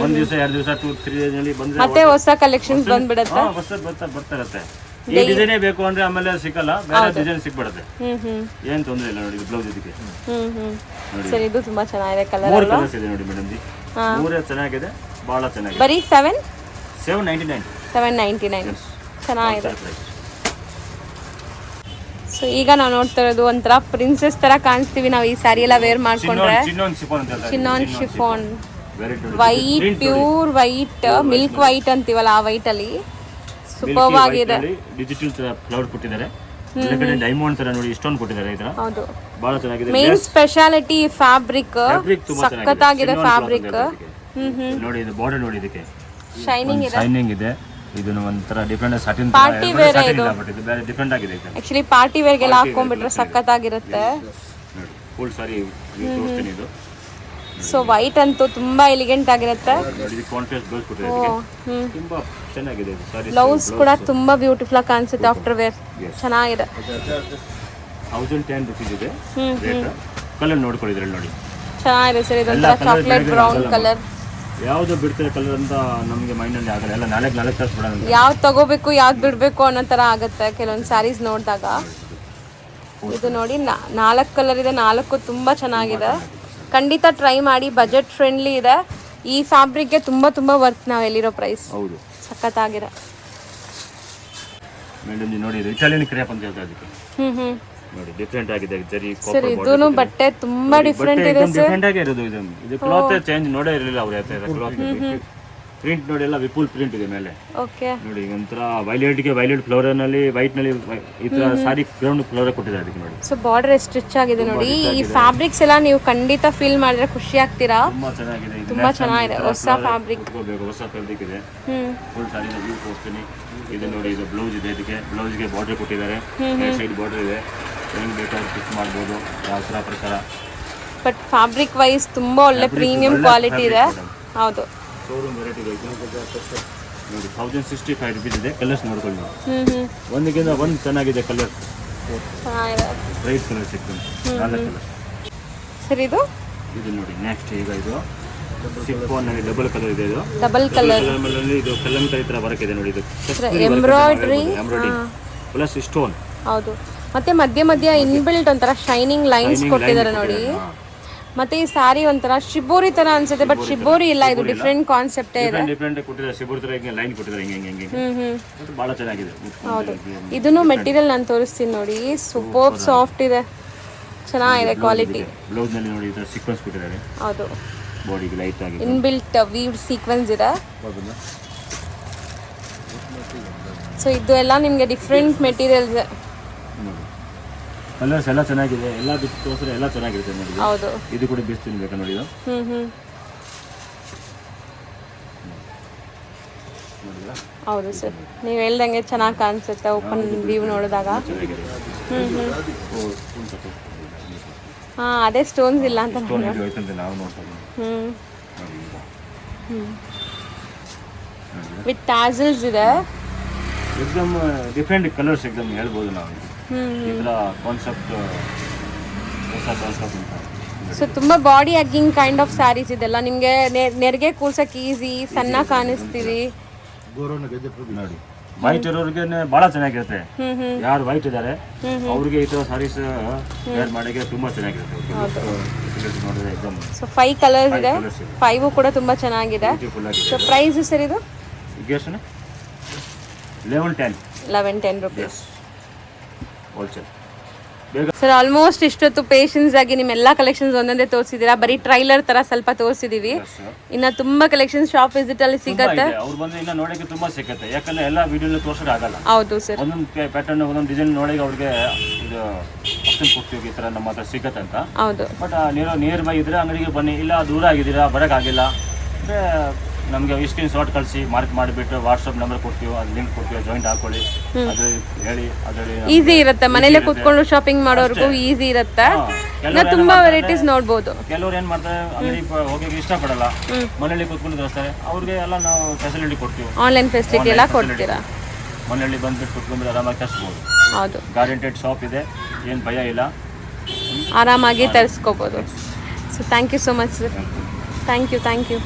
1 ದಿವಸ 2 ದಿವಸ 2-3 ಡೇಸ್ ನಲ್ಲಿ ಬಂದ್ರೆ ಮತ್ತೆ ಹೊಸ ಕಲೆಕ್ಷನ್ಸ್ ಬಂದ್ಬಿಡುತ್ತೆ. ಬರ್ತಾ ಇರುತ್ತೆ. ಈ ಡಿಸೈನೇ ಬೇಕು ಅಂದ್ರೆ ಆಮೇಲೆ ಸಿಕ್ಕಲ್ಲ, ಬೇರೆ ಡಿಸೈನ್ ಸಿಕ್ಬಿಡುತ್ತೆ. ಏನ್ ತೊಂದ್ರೆ ಇಲ್ಲ ನೋಡಿ. ಬ್ಲೌಸ್ ಇದಕ್ಕೆ ಸರ್, ಇದು ತುಂಬಾ ಚೆನ್ನಾಗಿದೆ ಕಲರ್. 3 ಕಲರ್ಸ್ ಇದೆ ನೋಡಿ ಮೇಡಮ್ ಜಿ. 3 ಚೆನ್ನಾಗಿದೆ, ಬಹಳ ಚೆನ್ನಾಗಿದೆ. ಬರೀ 799 ಚೆನ್ನಾಗಿದೆ. ಸೊ ಈಗ ನಾವು ನೋಡ್ತಾ ಇರೋದು ಒಂಥರ ಪ್ರಿನ್ಸೆಸ್ ತರ ಕಾಣಿಸ್ತೀವಿ ನಾವು ಈ ಸ್ಯಾರಿ ಎಲ್ಲ ವೇರ್ ಮಾಡ್ಕೊಂಡ್ರೆ. Chinon chiffon, white, pure white, milk white ಅಂತೀವಲ್ಲ ಆ ವೈಟ್ ಅಲ್ಲಿ ಸೂಪರ್ ಆಗಿದೆ. ಡಿಜಿಟಲ್ ಫ್ಲವರ್ ಕೊಟ್ಟಿದ್ದಾರೆ. ಡೈಮಂಡ್ ತರ ನೋಡಿ ಸ್ಟೋನ್ ಕೊಟ್ಟಿದ್ದಾರೆ. ಈ ತರ ಹೌದು, ಬಹಳ ಚೆನ್ನಾಗಿದೆ. ಮೇನ್ ಸ್ಪೆಷಾಲಿಟಿ ಫ್ಯಾಬ್ರಿಕ್ ಸಖತ್ತಾಗಿದೆ. ಫ್ಯಾಬ್ರಿಕ್ ನೋಡಿ, ಇದು ಬಾರ್ಡರ್ ನೋಡಿ, ಇದಕ್ಕೆ ಶೈನಿಂಗ್ ಇದೆ. ಇದನ್ನು ಒಂಥರ ಡಿಫರೆಂಟ್ ಸಾಟಿನ್ ಪಾರ್ಟಿ ವೇರ್ ಇದು. ಬಟ್ ಇದು ಬೇರೆ ಡಿಫರೆಂಟ್ ಆಗಿದೆ. ಆಕ್ಚುಲಿ ಪಾರ್ಟಿ ವೇರ್ ಗೆಲ್ಲ ಹಾಕೊಂಡ್ಬಿಟ್ರೆ ಸಖತ್ತಾಗಿರುತ್ತೆ. ನೋಡಿ, ಫುಲ್ ಸಾರಿ ತೋರಿಸ್ತೀನಿ ಇದು. ಸೊ ವೈಟ್ ಅಂತೂ ತುಂಬಾ ಎಲಿಗೆಂಟ್ ಆಗಿರುತ್ತೆ. ನೋಡಿ, ಕಾಂಟ್ರಾಸ್ಟ್ ಬ್ಲೌಸ್ ಕೊಟ್ಟಿದ್ದಾರೆ. ತುಂಬಾ ಚೆನ್ನಾಗಿದೆ ಇದು ಸಾರಿ. ಬ್ಲೌಸ್ ಕೂಡ ತುಂಬಾ ಬ್ಯೂಟಿಫುಲ್ ಆಗಿ ಕಾಣಿಸುತ್ತೆ. ಆಫ್ಟರ್ ವೇರ್ ಚೆನ್ನಾಗಿದೆ. 1010 rupees ಇದೆ ರೇಟ್. ಕಲರ್ ನೋಡ್ಕೊಳ್ಳಿದ್ರಲ್ಲಿ ನೋಡಿ, ಚೆನ್ನಾಗಿದೆ ಸರ್. ಇದೊಂಥರ ಚಾಕ್ಲೇಟ್ ಬ್ರೌನ್ ಕಲರ್. ಯಾವ್ದು ಬಿಡ್ತಿರೋ ಕಲರ್ ಅಂತ ನಮಗೆ ಮೈಂಡಲ್ಲಿ ಆಗಲ್ಲ. ಎಲ್ಲ 4 ತರಿಸ್ಬಿಡೋಣ. ಯಾವ್ದು ತಗೋಬೇಕು ಯಾವ್ದು ಬಿಡಬೇಕು ಅನ್ನೋ ಥರ ಆಗುತ್ತೆ ಕೆಲವೊಂದು ಸ್ಯಾರೀಸ್ ನೋಡಿದಾಗ. ಇದು ನೋಡಿ 4 ಕಲರ್ ಇದೆ, 4 ತುಂಬ ಚೆನ್ನಾಗಿದೆ. ಖಂಡಿತ ಟ್ರೈ ಮಾಡಿ, ಬಜೆಟ್ ಫ್ರೆಂಡ್ಲಿ ಇದೆ. ಈ ಫ್ಯಾಬ್ರಿಕ್ಗೆ ತುಂಬ ವರ್ತ್ ನಾವು ಎಲ್ಲಿರೋ ಪ್ರೈಸ್. ಹೌದು, ಸಖತ್ತಾಗಿದೆ. ಮೇಡಮ್ ನೋಡಿ, ಇದು ಇಟಾಲಿಯನ್ ಕ್ರೇಪ್ ಅಂತ ಹೇಳ್ತಾರೆ ಅದಕ್ಕೆ. ನೋಡಿ, ಡಿಫರೆಂಟ್ ಆಗಿದೆ. ಜರಿ ಸರ್, ಇದೂನು ಬಟ್ಟೆ ತುಂಬಾ ಡಿಫರೆಂಟ್ ಇದೆ ಸರ್. ಡಿಫರೆಂಟ್ ಆಗಿ ಇರೋದು ಇದು. ಇದು ಕ್ಲಾತ್ ಚೇಂಜ್ ನೋಡೇ ಇರಲಿಲ್ಲ ಅವ್ರ ಹತ್ರ. ಕ್ಲಾತ್ ಪ್ರಿಂಟ್ ನೋಡಿ, ಎಲ್ಲ ವಿಪುಲ್ ಪ್ರಿಂಟ್ ಇದೆ ಮೇಲೆ. ಓಕೆ, ನೋಡಿ ಒಂಥರ ವೈಲೆಟ್ ಫ್ಲವರ್ ನಲ್ಲಿ, ವೈಟ್ ನಲ್ಲಿ ಈ ತರ ಸಾರಿ ಗ್ರೌಂಡ್ ಫ್ಲವರ್ ಕೊಟ್ಟಿದ್ದಾರೆ ಅದಕ್ಕೆ ನೋಡಿ. ಸೊ ಬಾರ್ಡರ್ ಎಷ್ಟು ರಿಚ್ ಆಗಿದೆ ನೋಡಿ. ಈ ಫ್ಯಾಬ್ರಿಕ್ಸ್ ಎಲ್ಲ ನೀವು ಖಂಡಿತ ಫೀಲ್ ಮಾಡಿದ್ರೆ ಖುಷಿ ಆಗ್ತೀರಾ. ತುಂಬಾ ಚೆನ್ನಾಗಿದೆ. ತುಂಬಾ ಚೆನ್ನಾಗಿದೆ. ಹೊಸ ಫ್ಯಾಬ್ರಿಕ್ ಇದೆ. ಫುಲ್ ಸಾರಿ ವ್ಯೂ ತೋರಿಸ್ತೀನಿ. ಇದು ನೋಡಿ, ಇದು ಬ್ಲೌಸ್ ಇದೆ. ಇದಕ್ಕೆ ಬ್ಲೌಸ್ಗೆ ಬಾರ್ಡರ್ ಕೊಟ್ಟಿದ್ದಾರೆ. ಸೈಡ್ ಬಾರ್ಡರ್ ಇದೆ. ಹೆಂಗ್ ಬೇಕಾದ್ರೂ ಫಿಕ್ಸ್ ಮಾಡ್ಬೋದು ಯಾವ ಥರ ಪ್ರಕಾರ. ಬಟ್ ಫ್ಯಾಬ್ರಿಕ್ ವೈಸ್ ತುಂಬಾ ಒಳ್ಳೆ ಪ್ರೀಮಿಯಂ ಕ್ವಾಲಿಟಿ ಇದೆ. ಹೌದು, ಶೋರೂಮ್ ವೆರೈಟಿ ಇದೆ ನೋಡಿ. 1065 rupees ಇದೆ. ಕಲರ್ಸ್ ನೋಡ್ಕೊಳ್ಳಿ ನೀವು. ಒಂದಕ್ಕಿಂತ ಒಂದು ಚೆನ್ನಾಗಿದೆ ಕಲರ್. ಬ್ರೈಟ್ ಕಲರ್ ಸಿಗ್ತದೆ. 4 ಕಲರ್. ಸರ್, ಇದು ನೋಡಿ. ನೆಕ್ಸ್ಟ್ ಈಗ ಇದು ಸಿಫಾನ್ ನಲ್ಲಿ ಡಬಲ್ ಕಲರ್ ಇದೆ. ಇದು ಡಬಲ್ ಕಲರ್ ಮೇಲೆ ಇದು ಕಲಂಕರಿ ತರ ಬರಕಿದೆ ನೋಡಿ. ಇದು ಎಂಬ್ರಾಯ್ಡ್ರಿ ಪ್ಲಸ್ ಸ್ಟೋನ್. ಹೌದು, ಮತ್ತೆ ಮಧ್ಯ ಇನ್ಬಿಲ್ಟ್ ಒಂಥರ ಶೈನಿಂಗ್ ಲೈನ್ಸ್ ಕೊಟ್ಟಿದ್ದಾರೆ ನೋಡಿ. ಮತ್ತೆ ಈ ಸ್ಯಾರಿ ಒಂಥರ ಶಿಬೋರಿ ತರ ಅನ್ಸುತ್ತೆ, ಬಟ್ ಶಿಬೋರಿ ಇಲ್ಲ, ಇದು ಡಿಫರೆಂಟ್ ಕಾನ್ಸೆಪ್ಟೇ ಇದೆ. ಡಿಫರೆಂಟ್ ಕೊಟ್ಟಿದ್ದಾರೆ. ಶಿಬೋರಿ ತರ ಹಿಂಗೆ ಲೈನ್ ಕೊಟ್ಟಿದ್ದಾರೆ. ಹಿಂಗೆ ಬಹಳ ಚೆನ್ನಾಗಿದೆ. ಹೌದು, ಇದನ್ನು ಮೆಟೀರಿಯಲ್ ನಾನು ತೋರಿಸ್ತೀನಿ ನೋಡಿ. ಸೂಪರ್ ಸಾಫ್ಟ್ ಇದೆ, ಚೆನ್ನಾಗಿದೆ ಕ್ವಾಲಿಟಿ. ಬ್ಲೌಸ್ ನಲ್ಲಿ ನೋಡಿ, ಈ ತರ ಸೀಕ್ವೆನ್ಸ್ ಕೊಟ್ಟಿದ್ದಾರೆ. ಹೌದು, ಬಾಡಿಗೆ ಲೈಟ್ ಆಗಿ ಇನ್ಬಿಲ್ಟ್ ವೀವ್ಡ್ ಸೀಕ್ವೆನ್ಸ್ ಇದೆ. ಸೊ ಇದು ಎಲ್ಲ ನಿಮಗೆ ಡಿಫರೆಂಟ್ ಮೆಟೀರಿಯಲ್ಸ್. ಕಲರ್ಸ್ ಎಲ್ಲ ಚೆನ್ನಾಗಿದೆ. ಎಲ್ಲ ಬಿಟ್ಟು ತೋರಿಸಿದ್ರೆ ಎಲ್ಲ ಚೆನ್ನಾಗಿರುತ್ತೆ ನೋಡಿ. ಹೌದು, ಇದು ಕೂಡ ಬಿಸ್ತೀನಿ ಬೇಕಾ ನೋಡಿ. ಇದು ಹೌದು ಸರ್, ನೀವು ಹೇಳ್ದಂಗೆ ಚೆನ್ನಾಗಿ ಕಾಣಿಸುತ್ತೆ ಓಪನ್ ವ್ಯೂ ನೋಡಿದಾಗ. ಹಾಂ, ಅದೇ ಸ್ಟೋನ್ಸ್ ಇಲ್ಲ ಅಂತ ನಾವು ನೋಡ್ತಾ ವಿತ್ ಟ್ಯಾಸಲ್ಸ್ ಇದೆ. एकदम ಡಿಫರೆಂಟ್ ಕಲರ್ಸ್ एकदम ಹೇಳ್ಬೋದು ನಾವು. ಈ ಥರ ಕಾನ್ಸೆಪ್ಟ್ ಹೊಸ ಕಾನ್ಸೆಪ್ಟ್ ಅಂತ. ಸೊ ತುಂಬ ಬಾಡಿ ಹಗ್ಗಿಂಗ್ ಕೈಂಡ್ ಆಫ್ ಸ್ಯಾರೀಸ್ ಇದೆಲ್ಲ. ನಿಮಗೆ ನೆರಿಗೆ ಕೂರ್ಸಕ್ಕೆ ಈಸಿ, ಸಣ್ಣ ಕಾಣಿಸ್ತೀವಿ. ನೋಡಿ, ವೈಟ್ ಇರೋರಿಗೆ ಬಹಳ ಚೆನ್ನಾಗಿರುತ್ತೆ. ಯಾರು ವೈಟ್ ಇದ್ದಾರೆ ಅವ್ರಿಗೆ ಈ ತರ ಸಾರೀಸ್ ವೇರ್ ಮಾಡಿಗೆ ತುಂಬಾ ಚೆನ್ನಾಗಿರುತ್ತೆ. ನೋಡಿದ್ರೆ ಎಕ್ದಮ್ ಸೊ 5 ಕಲರ್ಸ್ ಇದೆ, colours ಇದೆ. 5 ಕೂಡ ತುಂಬಾ ಚೆನ್ನಾಗಿದೆ. ಬ್ಯೂಟಿಫುಲ್ ಆಗಿದೆ. ಸೊ ಪ್ರೈಸ್ ಸರ್ ಇದು ಈಗ ಎಷ್ಟು? 1110 1110 rupees. ಹೋಲ್ಸೇಲ್. ಸರ್ ಆಲ್ಮೋಸ್ಟ್ ಇಷ್ಟೊತ್ತು ಪೇಷನ್ಸ್ ಆಗಿ ನಿಮ್ಮೆಲ್ಲ ಕಲೆಕ್ಷನ್ಸ್ ಒಂದೊಂದೇ ತೋರಿಸಿದ್ದೀರಾ. ಬರೀ ಟ್ರೈಲರ್ ತರ ಸ್ವಲ್ಪ ತೋರಿಸಿದೀವಿ. ಇನ್ನ ತುಂಬಾ ಕಲೆಕ್ಷನ್ ಶಾಪ್ ವಿಸಿಟ್ ಅಲ್ಲಿ ಸಿಗತ್ತೆ. ಅವ್ರು ಬಂದ್ರೆ ಇನ್ನ ನೋಡಕ್ಕೆ ತುಂಬಾ ಸಿಗುತ್ತೆ, ಯಾಕಂದ್ರೆ ಎಲ್ಲ ವಿಡಿಯೋಲಿ ತೋರ್ಸೋಕೆ ಆಗಲ್ಲ. ಹೌದು ಸರ್. ಒಂದೊಂದು ಪ್ಯಾಟರ್ನ್ ಒಂದೊಂದು ಡಿಸೈನ್ ನೋಡಿ ಅವ್ರಿಗೆ ಇದು ಆಪ್ಷನ್ ಕೊಡ್ತೀವಿ, ಈ ತರ ನಮ್ಮ ಹತ್ರ ಸಿಗತ್ತೆ ಅಂತ. ಹೌದು. ಬಟ್ ನಿಯರ್ ಬೈ ಇದ್ರೆ ಅಂಗಡಿಗೆ ಬನ್ನಿ, ಇಲ್ಲ ದೂರ ಆಗಿದ್ದೀರಾ ಬರೋಕ್ಕಾಗಿಲ್ಲ ಅಂದರೆ ನಮಗೆ ಸ್ಕ್ರೀನ್ ಶಾಟ್ ಕಳಿಸಿ ಮಾರ್ಕ್ ಮಾಡಿಬಿಟ್ಟು ವಾಟ್ಸಪ್ ನಂಬರ್ ಕೊಡ್ತೀವಿ, ಅದು ಲಿಂಕ್ ಕೊಡ್ತೀವಿ, ಜಾಯಿಂಟ್ ಹಾಕೊಳ್ಳಿ, ಅದು ಹೇಳಿ ಅದರಲ್ಲಿ ಈಸಿ ಇರುತ್ತೆ. ಮನೇಲೆ ಕೂತ್ಕೊಂಡು ಶಾಪಿಂಗ್ ಮಾಡೋರ್ಗೂ ಈಸಿ ಇರುತ್ತೆ. ತುಂಬಾ ವೆರೈಟೀಸ್ ನೋಡ್ಬೋದು. ಕೆಲವ್ರು ಏನ್ ಮಾಡ್ತಾರೆ, ಅಂಗಡಿ ಹೋಗಿ ಇಷ್ಟಪಡಲ್ಲ, ಮನೇಲಿ ಕೂತ್ಕೊಂಡು ತೋರಿಸ್ತಾರೆ, ಅವ್ರಿಗೆ ಎಲ್ಲ ನಾವು ಫೆಸಿಲಿಟಿ ಕೊಡ್ತೀವಿ. ಆನ್ಲೈನ್ ಫೆಸಿಲಿಟಿ ಎಲ್ಲ ಕೊಡ್ತೀರಾ? ಮನೆಯಲ್ಲಿ ಬಂದ್ಬಿಟ್ಟು ಕುತ್ಕೊಂಡ್ರೆ ಆರಾಮಾಗಿ ತರಿಸ್ಬೋದು. ಹೌದು, ಗ್ಯಾರಂಟೆಡ್ ಶಾಪ್ ಇದೆ, ಏನು ಭಯ ಇಲ್ಲ, ಆರಾಮಾಗಿ ತರಿಸ್ಕೋಬೋದು. So thank you so much sir. Thank you.